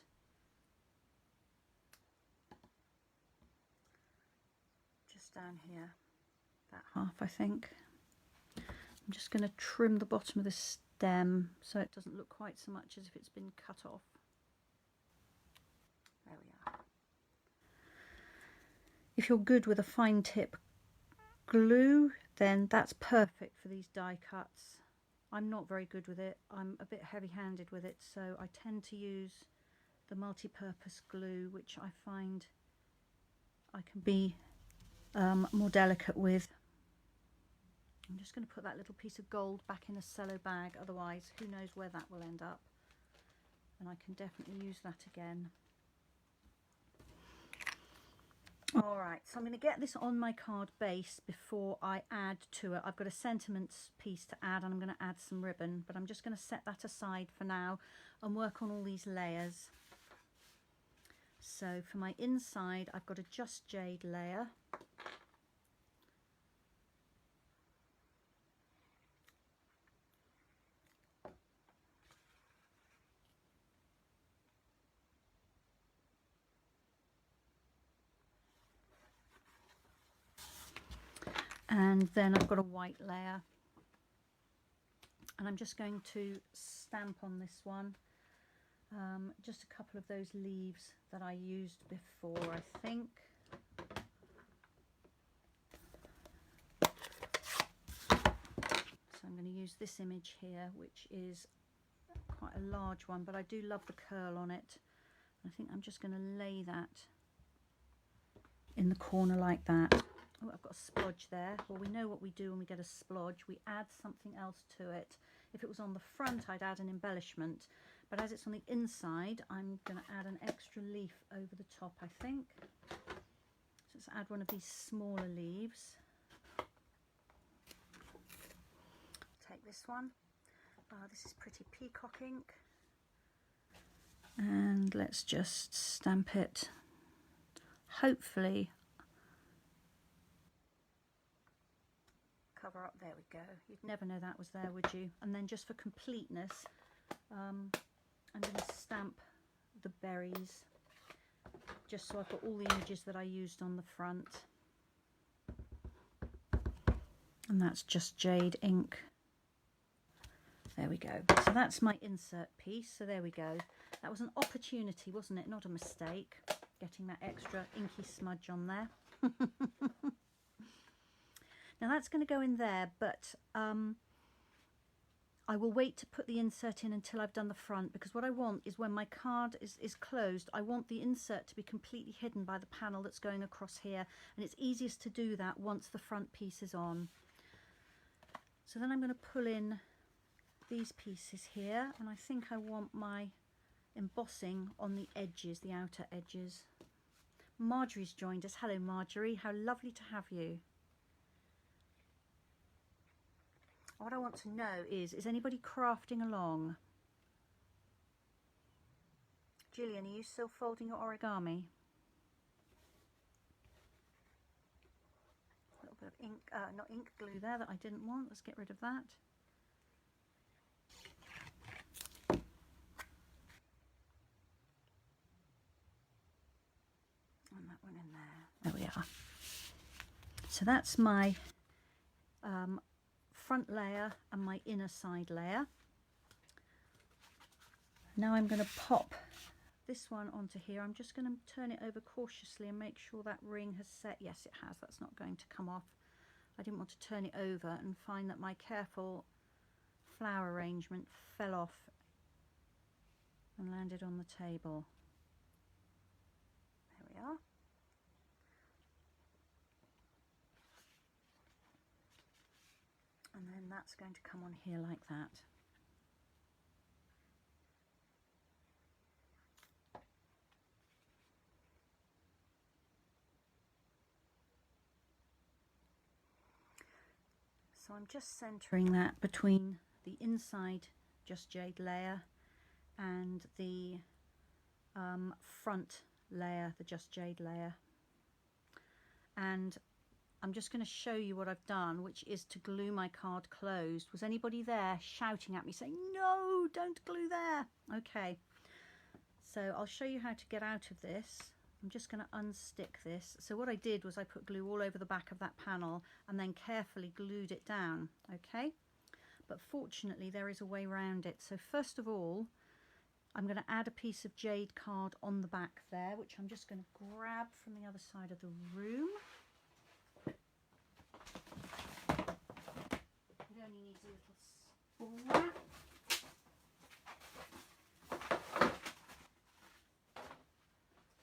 Just down here, that half I think. I'm just going to trim the bottom of this stem so it doesn't look quite so much as if it's been cut off. There we are. If you're good with a fine tip glue, then that's perfect for these die cuts. I'm not very good with it. I'm a bit heavy-handed with it, so I tend to use the multi-purpose glue, which I find I can be more delicate with. I'm just going to put that little piece of gold back in a cello bag, otherwise who knows where that will end up, and I can definitely use that again. Alright, so I'm going to get this on my card base before I add to it. I've got a sentiments piece to add, and I'm going to add some ribbon, but I'm just going to set that aside for now and work on all these layers. So for my inside, I've got a Just Jade layer. And then I've got a white layer, and I'm just going to stamp on this one just a couple of those leaves that I used before, I think. So I'm going to use this image here, which is quite a large one, but I do love the curl on it. I think I'm just going to lay that in the corner like that. Oh, I've got a splodge there. Well, we know what we do when we get a splodge. We add something else to it. If it was on the front, I'd add an embellishment. But as it's on the inside, I'm going to add an extra leaf over the top, I think. So let's add one of these smaller leaves. Take this one. This is pretty peacock ink. And let's just stamp it. Hopefully cover up. There we go. You'd never know that was there, would you? And then just for completeness, I'm going to stamp the berries just so I've got all the images that I used on the front. And that's Just Jade ink. There we go. So that's my insert piece. So there we go. That was an opportunity, wasn't it? Not a mistake. Getting that extra inky smudge on there. Now that's going to go in there, but I will wait to put the insert in until I've done the front, because what I want is when my card is closed, I want the insert to be completely hidden by the panel that's going across here, and it's easiest to do that once the front piece is on. So then I'm going to pull in these pieces here, and I think I want my embossing on the edges, the outer edges. Marjorie's joined us. Hello Marjorie, how lovely to have you. What I want to know is anybody crafting along? Gillian, are you still folding your origami? A little bit of ink, not ink, glue there that I didn't want. Let's get rid of that. And that one in there. There we are. So that's my front layer and my inner side layer. Now I'm going to pop this one onto here. I'm just going to turn it over cautiously and make sure that ring has set. Yes, it has. That's not going to come off. I didn't want to turn it over and find that my careful flower arrangement fell off and landed on the table. There we are. And then that's going to come on here like that. So I'm just centering that between the inside Just Jade layer and the front layer, the Just Jade layer. And I'm just going to show you what I've done, which is to glue my card closed. Was anybody there shouting at me saying, no, don't glue there? Okay, so I'll show you how to get out of this. I'm just going to unstick this. So what I did was I put glue all over the back of that panel and then carefully glued it down, okay? But fortunately there is a way around it. So first of all, I'm going to add a piece of jade card on the back there, which I'm just going to grab from the other side of the room. It only needs a little scrap.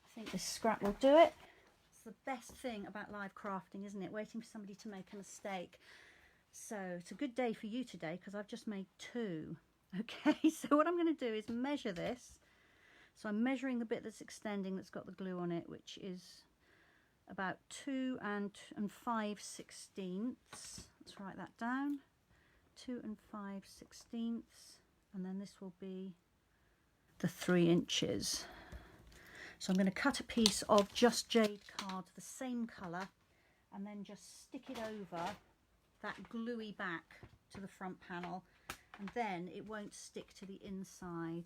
I think this scrap will do it. It's the best thing about live crafting, isn't it? Waiting for somebody to make a mistake. So it's a good day for you today because I've just made two. Okay, so what I'm going to do is measure this. So I'm measuring the bit that's extending, that's got the glue on it, which is about 2 5/16. Let's write that down. 2 5/16, and then this will be the 3 inches. So I'm going to cut a piece of Just Jade card, the same colour, and then just stick it over that gluey back to the front panel, and then it won't stick to the inside.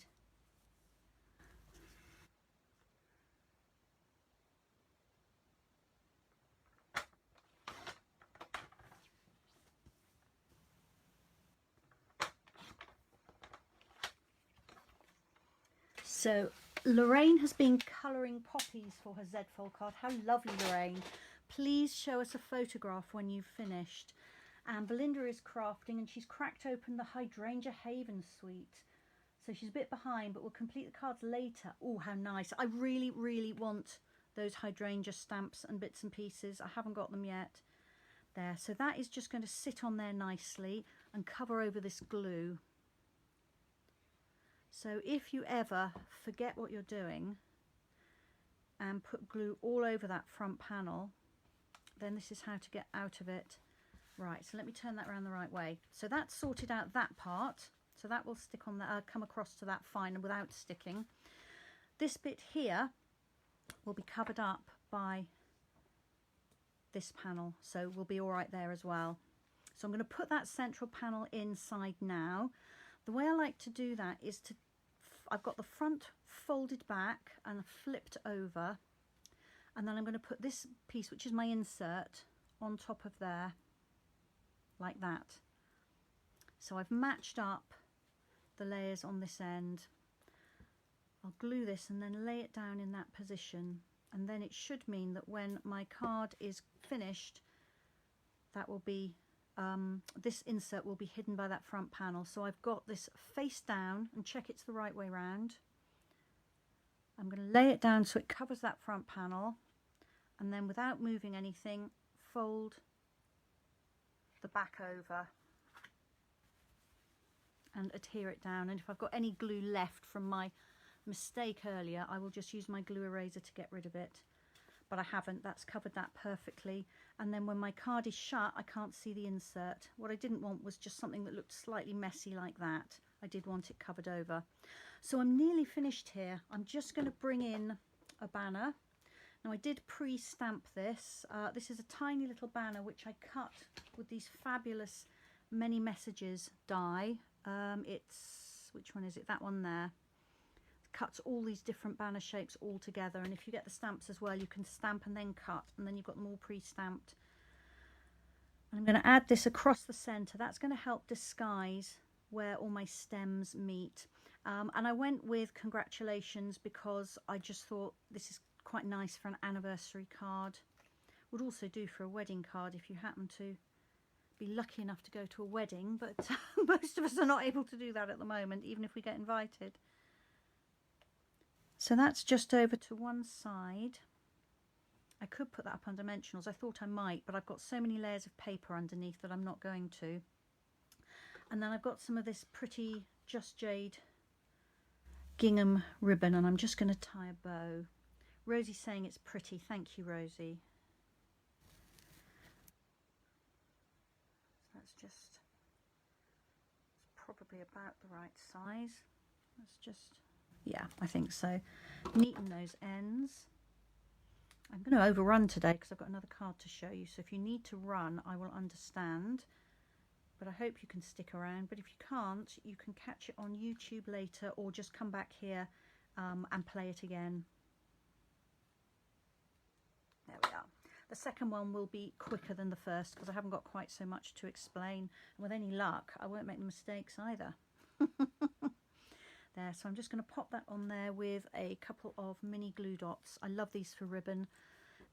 So Lorraine has been colouring poppies for her Z-fold card. How lovely, Lorraine. Please show us a photograph when you've finished. And Belinda is crafting and she's cracked open the Hydrangea Haven suite. So she's a bit behind, but we'll complete the cards later. Oh, how nice. I really, really want those hydrangea stamps and bits and pieces. I haven't got them yet. There. So that is just going to sit on there nicely and cover over this glue. So if you ever forget what you're doing and put glue all over that front panel, then this is how to get out of it. Right, so let me turn that around the right way. So that's sorted out that part. So that will stick on that, come across to that fine and without sticking. This bit here will be covered up by this panel, so we'll be all right there as well. So I'm going to put that central panel inside now. The way I like to do that is to, I've got the front folded back and flipped over, and then I'm going to put this piece, which is my insert, on top of there. like that. So I've matched up the layers on this end. I'll glue this and then lay it down in that position, and then it should mean that when my card is finished, that will be this insert will be hidden by that front panel. So I've got this face down, and check it's the right way round. I'm going to lay it down so it covers that front panel, and then without moving anything, fold the back over and adhere it down. And if I've got any glue left from my mistake earlier, I will just use my glue eraser to get rid of it, but I haven't. That's covered that perfectly. And then when my card is shut, I can't see the insert. What I didn't want was just something that looked slightly messy like that. I did want it covered over. So I'm nearly finished here. I'm just going to bring in a banner. Now I did pre-stamp this. This is a tiny little banner which I cut with these fabulous many messages die. It's, which one is it? That one there. Cuts all these different banner shapes all together, and if you get the stamps as well, you can stamp and then cut, and then you've got them all pre-stamped. I'm going to add this across the center. That's going to help disguise where all my stems meet. And I went with congratulations because I just thought this is quite nice for an anniversary card. Would also do for a wedding card if you happen to be lucky enough to go to a wedding, but most of us are not able to do that at the moment, even if we get invited. So that's just over to one side. I could put that up on dimensionals. I thought I might, but I've got so many layers of paper underneath that I'm not going to. And then I've got some of this pretty Just Jade gingham ribbon, and I'm just going to tie a bow. Rosie's saying it's pretty. Thank you, Rosie. So that's just, it's probably about the right size. Let's just, yeah, I think so. Neaten those ends. I'm going to overrun today because I've got another card to show you. So if you need to run, I will understand. But I hope you can stick around. But if you can't, you can catch it on YouTube later, or just come back here and play it again. There we are. The second one will be quicker than the first because I haven't got quite so much to explain. And with any luck, I won't make the mistakes either. There, so I'm just going to pop that on there with a couple of mini glue dots. I love these for ribbon.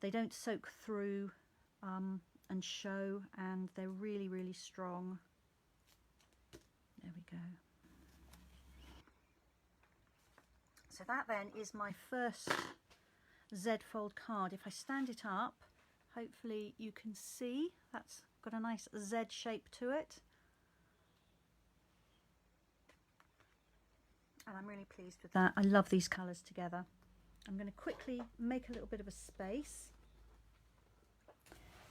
They don't soak through and show, and they're really, really strong. There we go. So that then is my first Z-fold card. If I stand it up, hopefully you can see that's got a nice Z shape to it. And I'm really pleased with that. I love these colours together. I'm going to quickly make a little bit of a space.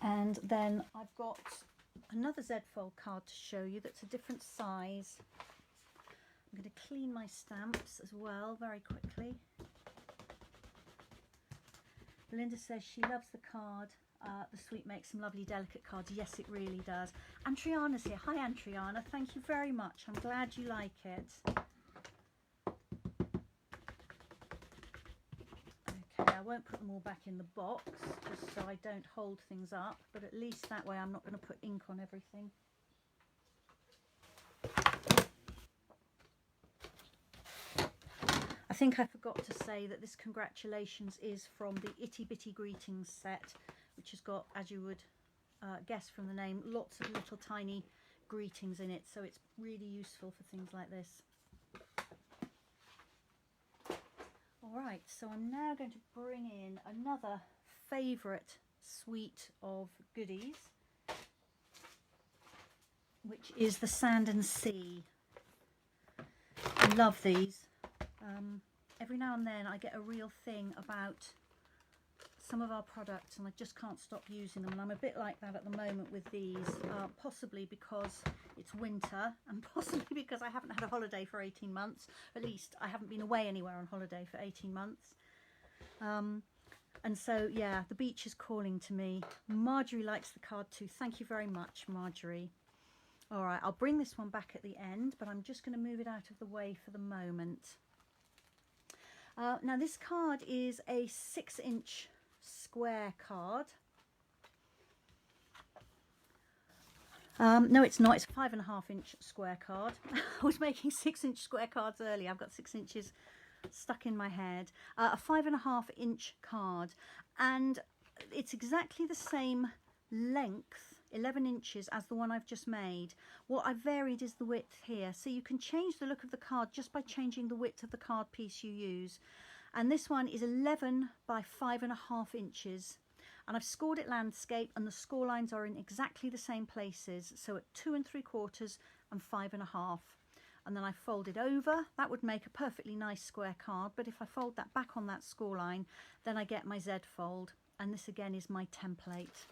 And then I've got another Z-fold card to show you that's a different size. I'm going to clean my stamps as well very quickly. Belinda says she loves the card. The suite makes some lovely delicate cards. Yes, it really does. Antriana's here. Hi, Antriana. Thank you very much. I'm glad you like it. Okay, I won't put them all back in the box just so I don't hold things up, but at least that way I'm not going to put ink on everything. I think I forgot to say that this congratulations is from the Itty Bitty Greetings set, which has got, as you would guess from the name, lots of little tiny greetings in it, so it's really useful for things like this. Alright, so I'm now going to bring in another favourite suite of goodies, which is the Sand and Sea. I love these. Every now and then I get a real thing about some of our products and I just can't stop using them, and I'm a bit like that at the moment with these, possibly because it's winter and possibly because I haven't had a holiday for 18 months. At least I haven't been away anywhere on holiday for 18 months. And so, yeah, the beach is calling to me. Marjorie likes the card too. Thank you very much, Marjorie. All right, I'll bring this one back at the end, but I'm just going to move it out of the way for the moment. Now this card is a 6-inch square card. No, it's not. It's a 5.5-inch square card. I was making 6-inch square cards earlier. I've got 6 inches stuck in my head. A 5.5-inch card, and it's exactly the same length, 11 inches, as the one I've just made. What I've varied is the width here, so you can change the look of the card just by changing the width of the card piece you use. And this one is 11 by 5.5 inches. And I've scored it landscape, and the score lines are in exactly the same places, so at 2 3/4 and 5.5. And then I fold it over. That would make a perfectly nice square card, but if I fold that back on that score line, then I get my Z fold, and this again is my template.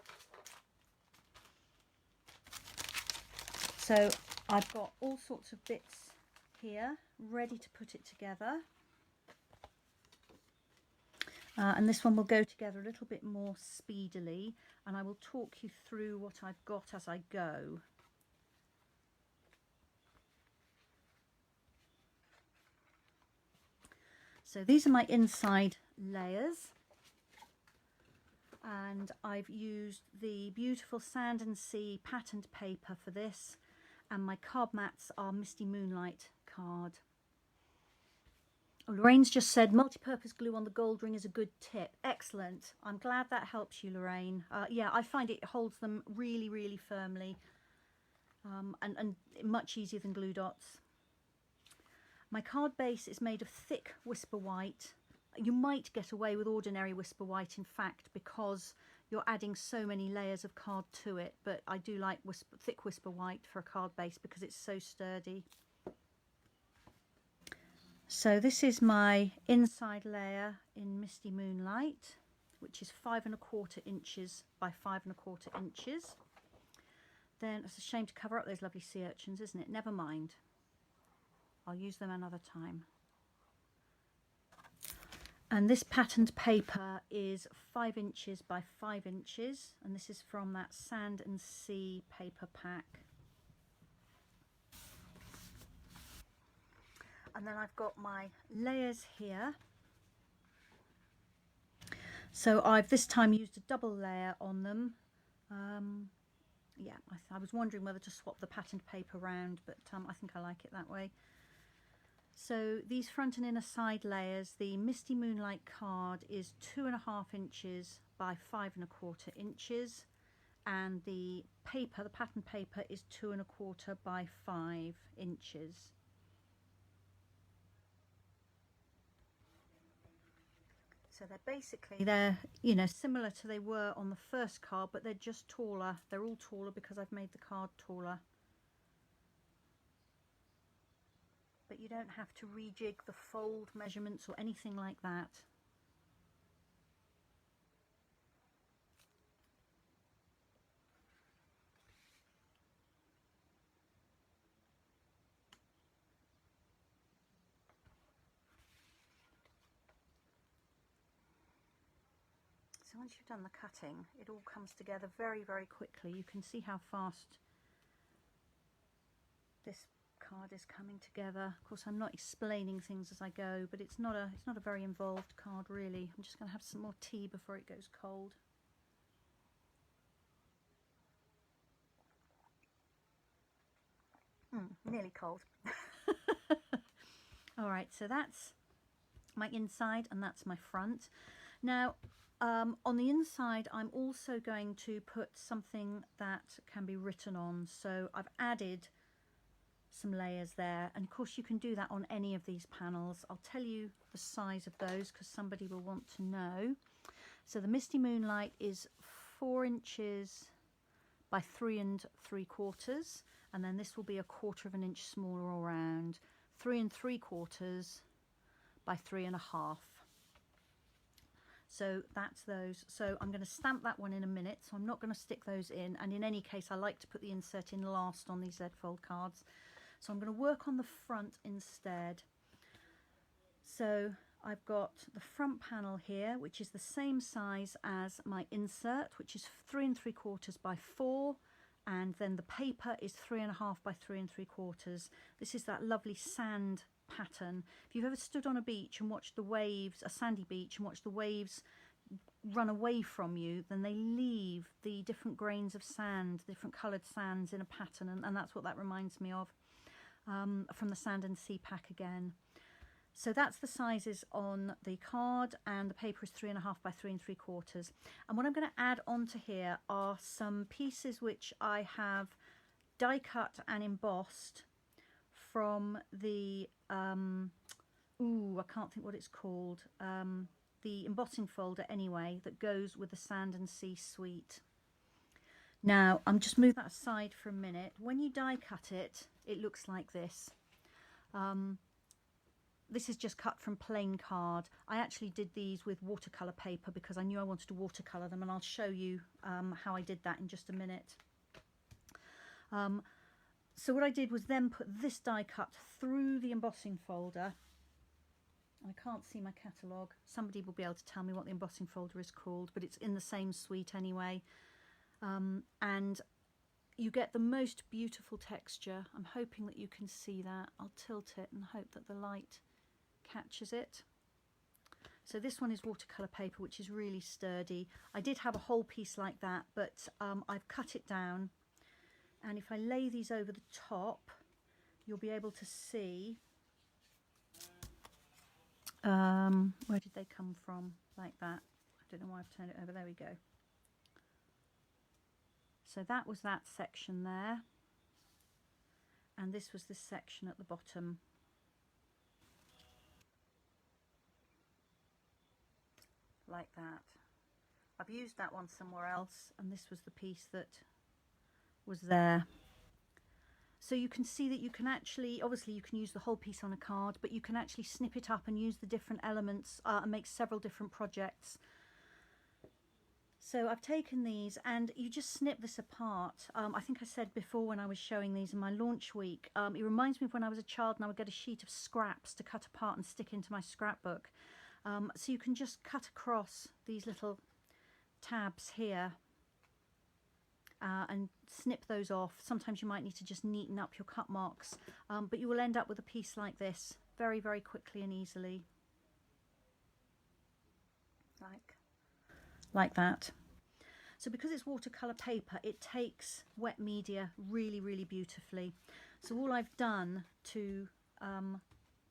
So I've got all sorts of bits here ready to put it together. And this one will go together a little bit more speedily, and I will talk you through what I've got as I go. So these are my inside layers, and I've used the beautiful Sand and Sea patterned paper for this, and my card mats are Misty Moonlight card. Lorraine's just said multi-purpose glue on the gold ring is a good tip. Excellent. I'm glad that helps you, Lorraine. Yeah, I find it holds them really, really firmly, and much easier than glue dots. My card base is made of thick Whisper White. You might get away with ordinary Whisper White, in fact, because you're adding so many layers of card to it, but I do like thick Whisper White for a card base because it's so sturdy. So this is my inside layer in Misty Moonlight, which is 5 1/4 inches by 5 1/4 inches. Then it's a shame to cover up those lovely sea urchins, isn't it? Never mind. I'll use them another time. And this patterned paper is 5 inches by 5 inches, and this is from that Sand and Sea paper pack. And then I've got my layers here. So I've this time used a double layer on them. Yeah, I was wondering whether to swap the patterned paper around, but I think I like it that way. So these front and inner side layers, the Misty Moonlight card is 2.5 inches by 5 1/4 inches, and the paper, the patterned paper, is 2 1/4 by 5 inches. So they're you know, similar to they were on the first card, but they're just taller. They're all taller because I've made the card taller. But you don't have to rejig the fold measurements or anything like that. So once you've done the cutting, it all comes together very, very quickly. You can see how fast this card is coming together. Of course, I'm not explaining things as I go, but it's not a very involved card really. I'm just going to have some more tea before it goes cold. Nearly cold. All right, so that's my inside and that's my front. Now, on the inside, I'm also going to put something that can be written on. So I've added some layers there, and of course you can do that on any of these panels. I'll tell you the size of those because somebody will want to know. So the Misty Moonlight is 4 inches by 3 3/4, and then this will be 1/4 inch smaller all round, 3 3/4 by 3 1/2. So that's those. So I'm going to stamp that one in a minute, so I'm not going to stick those in, and in any case I like to put the insert in last on these Z-fold cards. So I'm going to work on the front instead. So I've got the front panel here, which is the same size as my insert, which is 3 3/4 by 4, and then the paper is 3 1/2 by 3 3/4. This is that lovely sand pattern. If you've ever stood on a beach and watched the waves, a sandy beach, and watched the waves run away from you, then they leave the different grains of sand, different coloured sands in a pattern, and that's what that reminds me of, from the Sand and Sea pack again. So that's the sizes on the card, and the paper is 3.5 by 3 3/4. And what I'm going to add onto here are some pieces which I have die cut and embossed from the I can't think what it's called, the embossing folder anyway, that goes with the Sand and Sea suite. Now I'm just move that aside for a minute. When you die cut it, it looks like this. This is just cut from plain card. I actually did these with watercolour paper because I knew I wanted to watercolour them, and I'll show you how I did that in just a minute. So what I did was then put this die cut through the embossing folder. I can't see my catalogue. Somebody will be able to tell me what the embossing folder is called, but it's in the same suite anyway. And you get the most beautiful texture. I'm hoping that you can see that. I'll tilt it and hope that the light catches it. So this one is watercolour paper, which is really sturdy. I did have a whole piece like that, but I've cut it down, and if I lay these over the top, you'll be able to see where did they come from, like that. I don't know why I've turned it over. There we go. So that was that section there, and this was this section at the bottom. Like that. I've used that one somewhere else, and this was the piece that was there. So you can see that you can actually, obviously you can use the whole piece on a card, but you can actually snip it up and use the different elements and make several different projects. So I've taken these, and you just snip this apart. I think I said before when I was showing these in my launch week, it reminds me of when I was a child and I would get a sheet of scraps to cut apart and stick into my scrapbook. So you can just cut across these little tabs here and snip those off. Sometimes you might need to just neaten up your cut marks, but you will end up with a piece like this very, very quickly and easily. Like that. So because it's watercolour paper, it takes wet media really, really beautifully. So all I've done to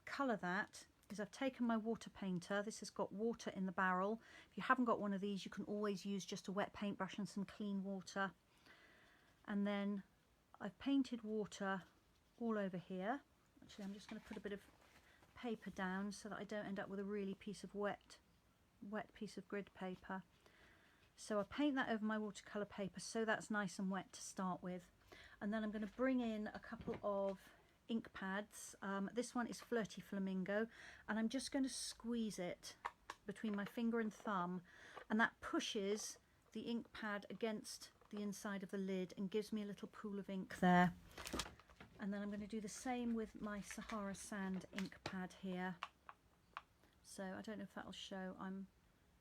colour that is I've taken my water painter. This has got water in the barrel. If you haven't got one of these, you can always use just a wet paintbrush and some clean water. And then I've painted water all over here. Actually, I'm just going to put a bit of paper down so that I don't end up with a really wet piece of grid paper. So I paint that over my watercolour paper so that's nice and wet to start with. And then I'm going to bring in a couple of ink pads. This one is Flirty Flamingo, and I'm just going to squeeze it between my finger and thumb, and that pushes the ink pad against the inside of the lid and gives me a little pool of ink there. And then I'm going to do the same with my Sahara Sand ink pad here. So I don't know if that'll show. I'm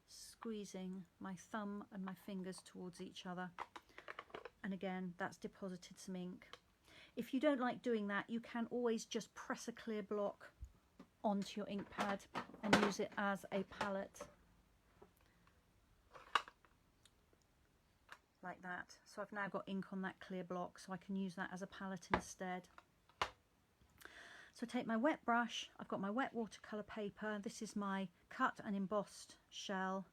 squeezing my thumb and my fingers towards each other, and again that's deposited some ink. If you don't like doing that, you can always just press a clear block onto your ink pad and use it as a palette. Like that. So I've now got ink on that clear block, so I can use that as a palette instead. So I take my wet brush, I've got my wet watercolour paper, this is my cut and embossed shell,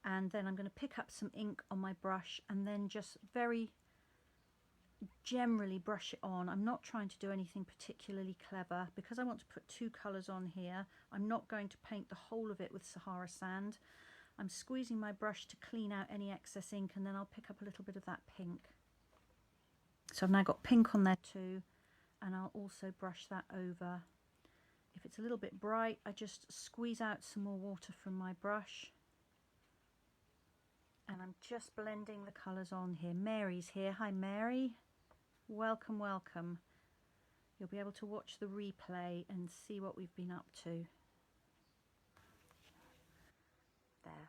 and then I'm going to pick up some ink on my brush and then just very generally brush it on. I'm not trying to do anything particularly clever because I want to put two colours on here. I'm not going to paint the whole of it with Sahara Sand. I'm squeezing my brush to clean out any excess ink, and then I'll pick up a little bit of that pink. So I've now got pink on there too, and I'll also brush that over. If it's a little bit bright, I just squeeze out some more water from my brush, and I'm just blending the colours on here. Mary's here. Hi Mary. Welcome, welcome. You'll be able to watch the replay and see what we've been up to. There.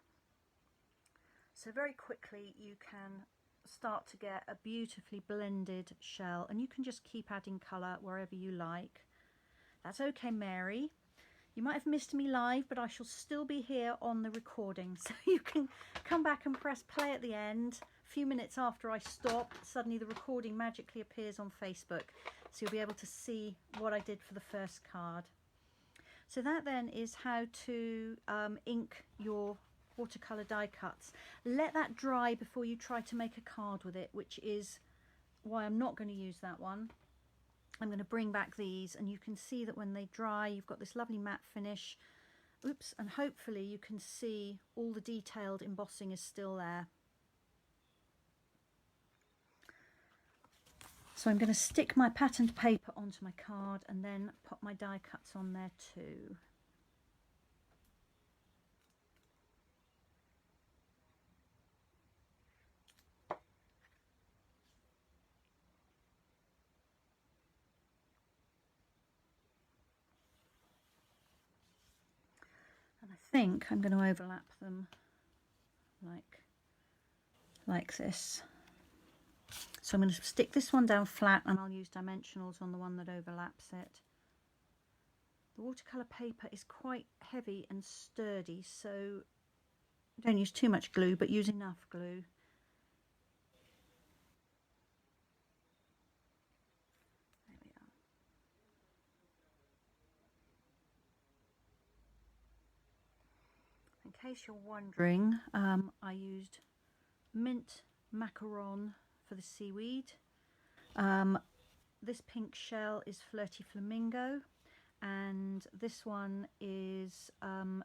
So very quickly you can start to get a beautifully blended shell, and you can just keep adding colour wherever you like. That's okay, Mary. You might have missed me live, but I shall still be here on the recording. So you can come back and press play at the end. A few minutes after I stop, suddenly the recording magically appears on Facebook. So you'll be able to see what I did for the first card. So that then is how to ink your watercolour die cuts. Let that dry before you try to make a card with it, which is why I'm not going to use that one. I'm going to bring back these, and you can see that when they dry you've got this lovely matte finish. Oops, and hopefully you can see all the detailed embossing is still there. So I'm going to stick my patterned paper onto my card and then put my die cuts on there too. And I think I'm going to overlap them like this. So I'm going to stick this one down flat, and I'll use dimensionals on the one that overlaps it. The watercolour paper is quite heavy and sturdy, so don't use too much glue, but use enough glue. There we are. In case you're wondering, I used mint macaron for the seaweed. This pink shell is Flirty Flamingo, and this one is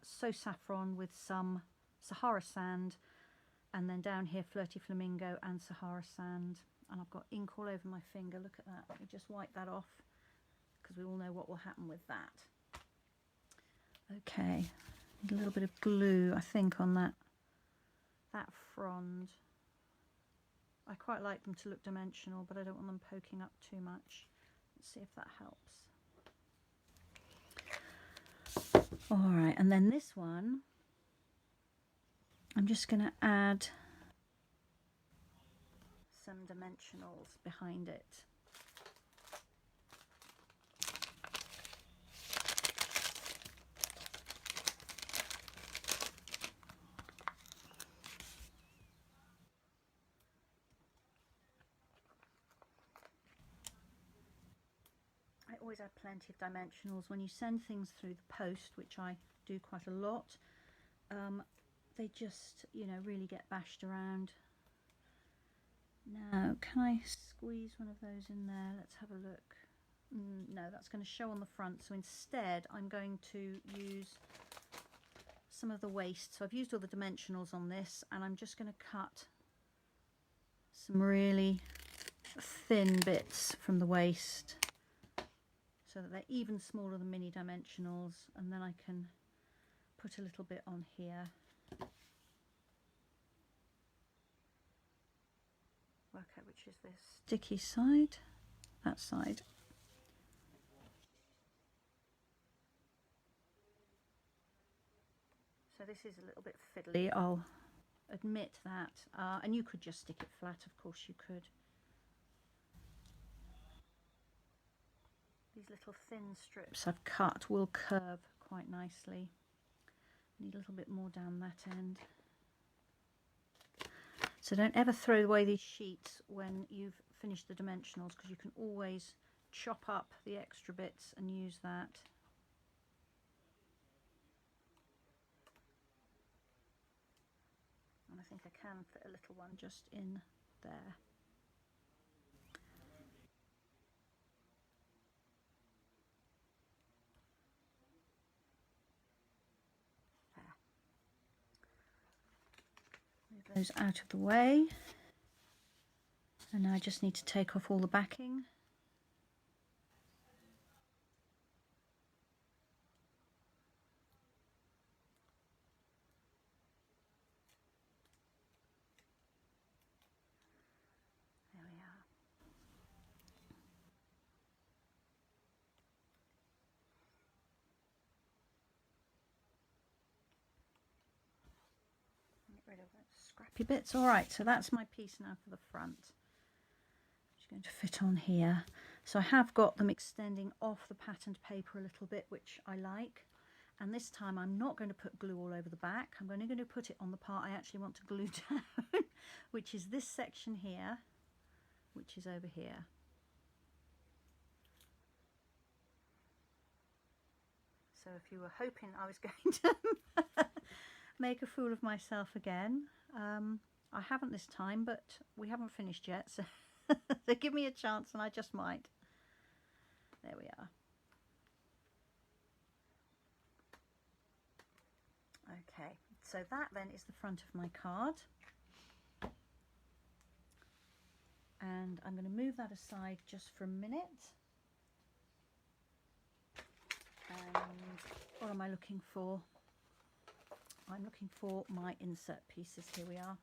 So Saffron with some Sahara sand, and then down here Flirty Flamingo and Sahara sand. And I've got ink all over my finger. Look at that. Let me just wipe that off, because we all know what will happen with that. Okay, need a little bit of glue, I think, on that frond. I quite like them to look dimensional, but I don't want them poking up too much. Let's see if that helps. All right, and then this one, I'm just going to add some dimensionals behind it. I always add plenty of dimensionals when you send things through the post, which I do quite a lot. They just, you know, really get bashed around. Now, can I squeeze one of those in there? Let's have a look. No, that's going to show on the front, so instead I'm going to use some of the waste. So I've used all the dimensionals on this, and I'm just going to cut some really thin bits from the waste so that they're even smaller than mini dimensionals, and then I can put a little bit on here. Work out which is this sticky side, that side. So this is a little bit fiddly, I'll admit that, and you could just stick it flat, of course you could. These little thin strips I've cut will curve quite nicely. Need a little bit more down that end. So don't ever throw away these sheets when you've finished the dimensionals, because you can always chop up the extra bits and use that. And I think I can fit a little one just in there. Move those out of the way, and now I just need to take off all the backing. There we are. Get rid of those scrappy bits. All right, so that's my piece now for the front. Just going to fit on here. So I have got them extending off the patterned paper a little bit, which I like. And this time I'm not going to put glue all over the back. I'm only going to put it on the part I actually want to glue down, which is this section here, which is over here. So if you were hoping I was going to make a fool of myself again, I haven't this time, but we haven't finished yet, so, so give me a chance and I just might. There we are. Okay, so that then is the front of my card. And I'm going to move that aside just for a minute. And what am I looking for? I'm looking for my insert pieces. Here we are.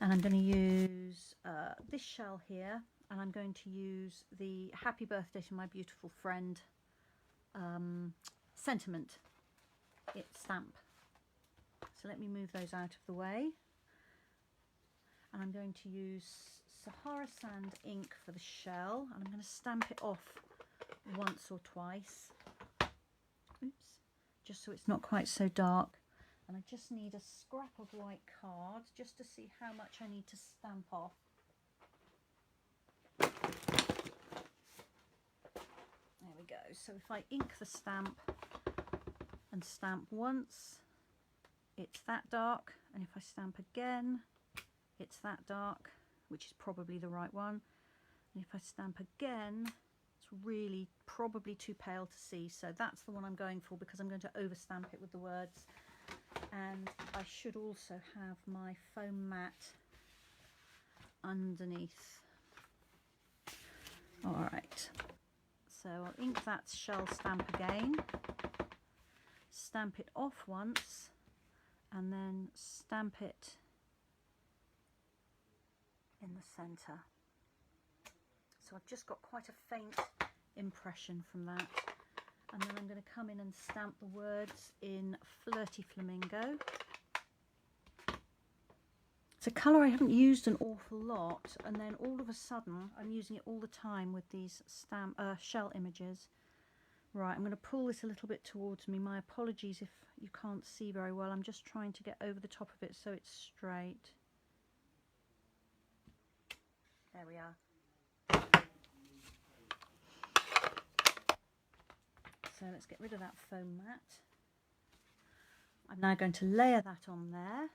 And I'm going to use this shell here, and I'm going to use the Happy Birthday to My Beautiful Friend sentiment stamp. So let me move those out of the way. And I'm going to use Sahara Sand ink for the shell, and I'm going to stamp it off once or twice. Oops, just so it's not quite so dark. And I just need a scrap of white card just to see how much I need to stamp off. There we go. So if I ink the stamp and stamp once, it's that dark, and if I stamp again, it's that dark, which is probably the right one. And if I stamp again, it's really probably too pale to see, so that's the one I'm going for, because I'm going to overstamp it with the words. And I should also have my foam mat underneath. All right, so I'll ink that shell stamp again, stamp it off once, and then stamp it in the center. So I've just got quite a faint impression from that. And then I'm going to come in and stamp the words in Flirty Flamingo. It's a colour I haven't used an awful lot, and then all of a sudden I'm using it all the time with these shell images. Right, I'm going to pull this a little bit towards me. My apologies if you can't see very well. I'm just trying to get over the top of it so it's straight. There we are. So let's get rid of that foam mat. I'm now going to layer that on there.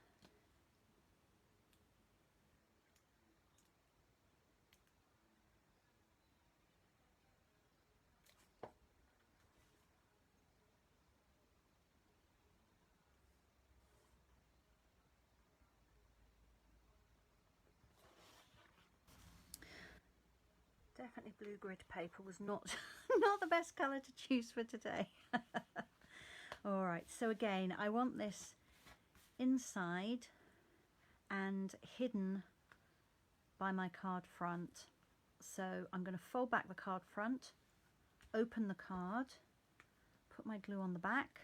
Definitely blue grid paper was not not the best colour to choose for today. All right, so again, I want this inside and hidden by my card front. So I'm going to fold back the card front, open the card, put my glue on the back,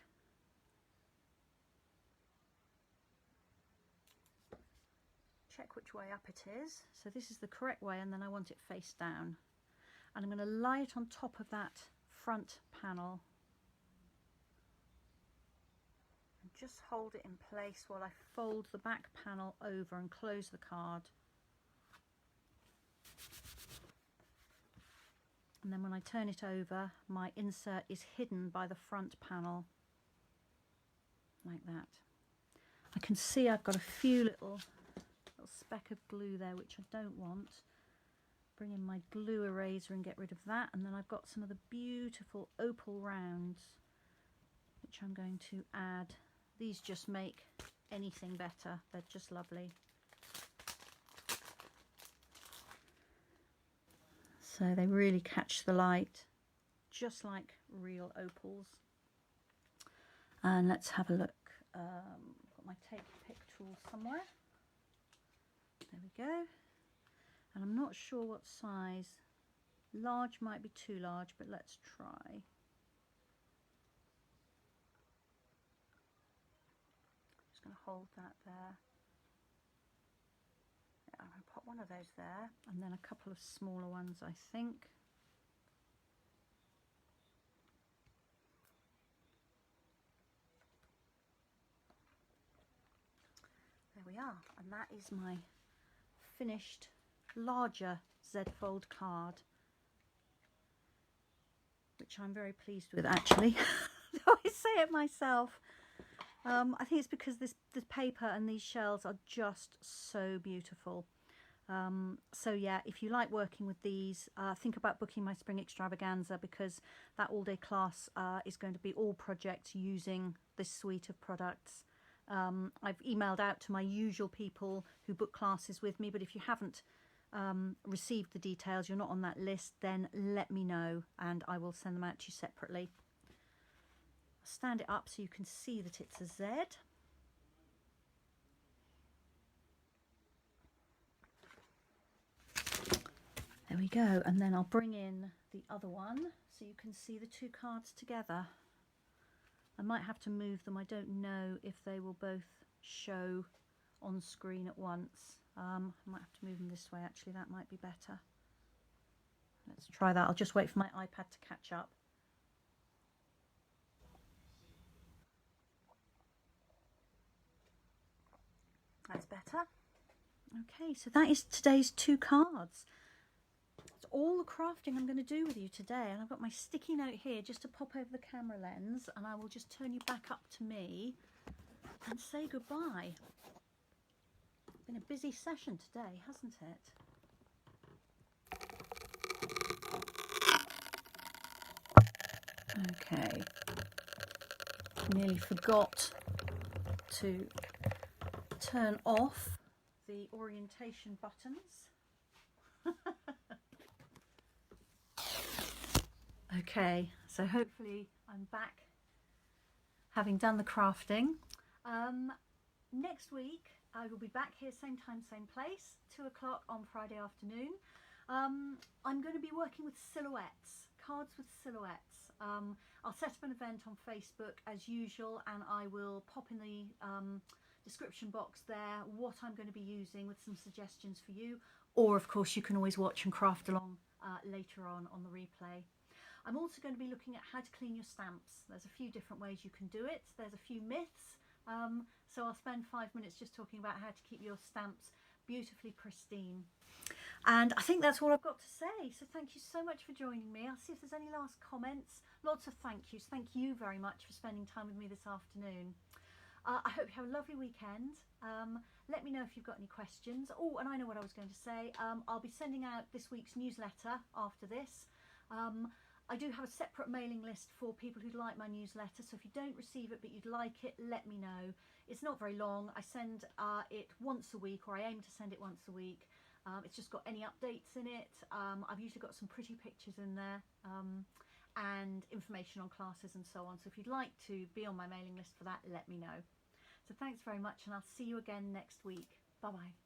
check which way up it is. So this is the correct way, and then I want it face down. And I'm going to lie it on top of that front panel and just hold it in place while I fold the back panel over and close the card. And then when I turn it over, my insert is hidden by the front panel, like that. I can see I've got a few little speck of glue there, which I don't want. Bring in my glue eraser and get rid of that. And then I've got some of the beautiful opal rounds, which I'm going to add. These just make anything better. They're just lovely. So they really catch the light, just like real opals. And let's have a look. Got my take pick tool somewhere. There we go. And I'm not sure what size. Large might be too large, but let's try. Just going to hold that there. Yeah, I'm going to pop one of those there, and then a couple of smaller ones, I think. we are, and that is my finished larger Z-fold card, which I'm very pleased with actually. I say it myself. I think it's because this paper and these shells are just so beautiful. So yeah, if you like working with these, think about booking my spring extravaganza, because that all-day class is going to be all projects using this suite of products. I've emailed out to my usual people who book classes with me, but if you haven't received the details, you're not on that list, then let me know and I will send them out to you separately. I'll stand it up so you can see that it's a Z. There we go, and then I'll bring in the other one so you can see the two cards together. I might have to move them. I don't know if they will both show on screen at once. I might have to move them this way actually, that might be better. Let's try that. I'll just wait for my iPad to catch up. That's better. Okay, so that is today's two cards. It's all the crafting I'm going to do with you today, and I've got my sticky note here just to pop over the camera lens, and I will just turn you back up to me and say goodbye. It's been a busy session today, hasn't it? Okay, nearly forgot to turn off the orientation buttons. Okay, so hopefully I'm back having done the crafting. Next week I will be back here same time, same place, 2 o'clock on Friday afternoon. I'm going to be working with silhouettes, cards with silhouettes. I'll set up an event on Facebook as usual, and I will pop in the description box there what I'm going to be using with some suggestions for you, or of course you can always watch and craft along later on the replay. I'm also going to be looking at how to clean your stamps. There's a few different ways you can do it. There's a few myths, so I'll spend 5 minutes just talking about how to keep your stamps beautifully pristine. And I think that's all I've got to say, so thank you so much for joining me. I'll see if there's any last comments. Lots of thank yous. Thank you very much for spending time with me this afternoon. I hope you have a lovely weekend. Let me know if you've got any questions. Oh, and I know what I was going to say. I'll be sending out this week's newsletter after this. I do have a separate mailing list for people who'd like my newsletter, so if you don't receive it but you'd like it, let me know. It's not very long. I send it once a week, or I aim to send it once a week. It's just got any updates in it. I've usually got some pretty pictures in there, and information on classes and so on. So if you'd like to be on my mailing list for that, let me know. So thanks very much, and I'll see you again next week. Bye bye.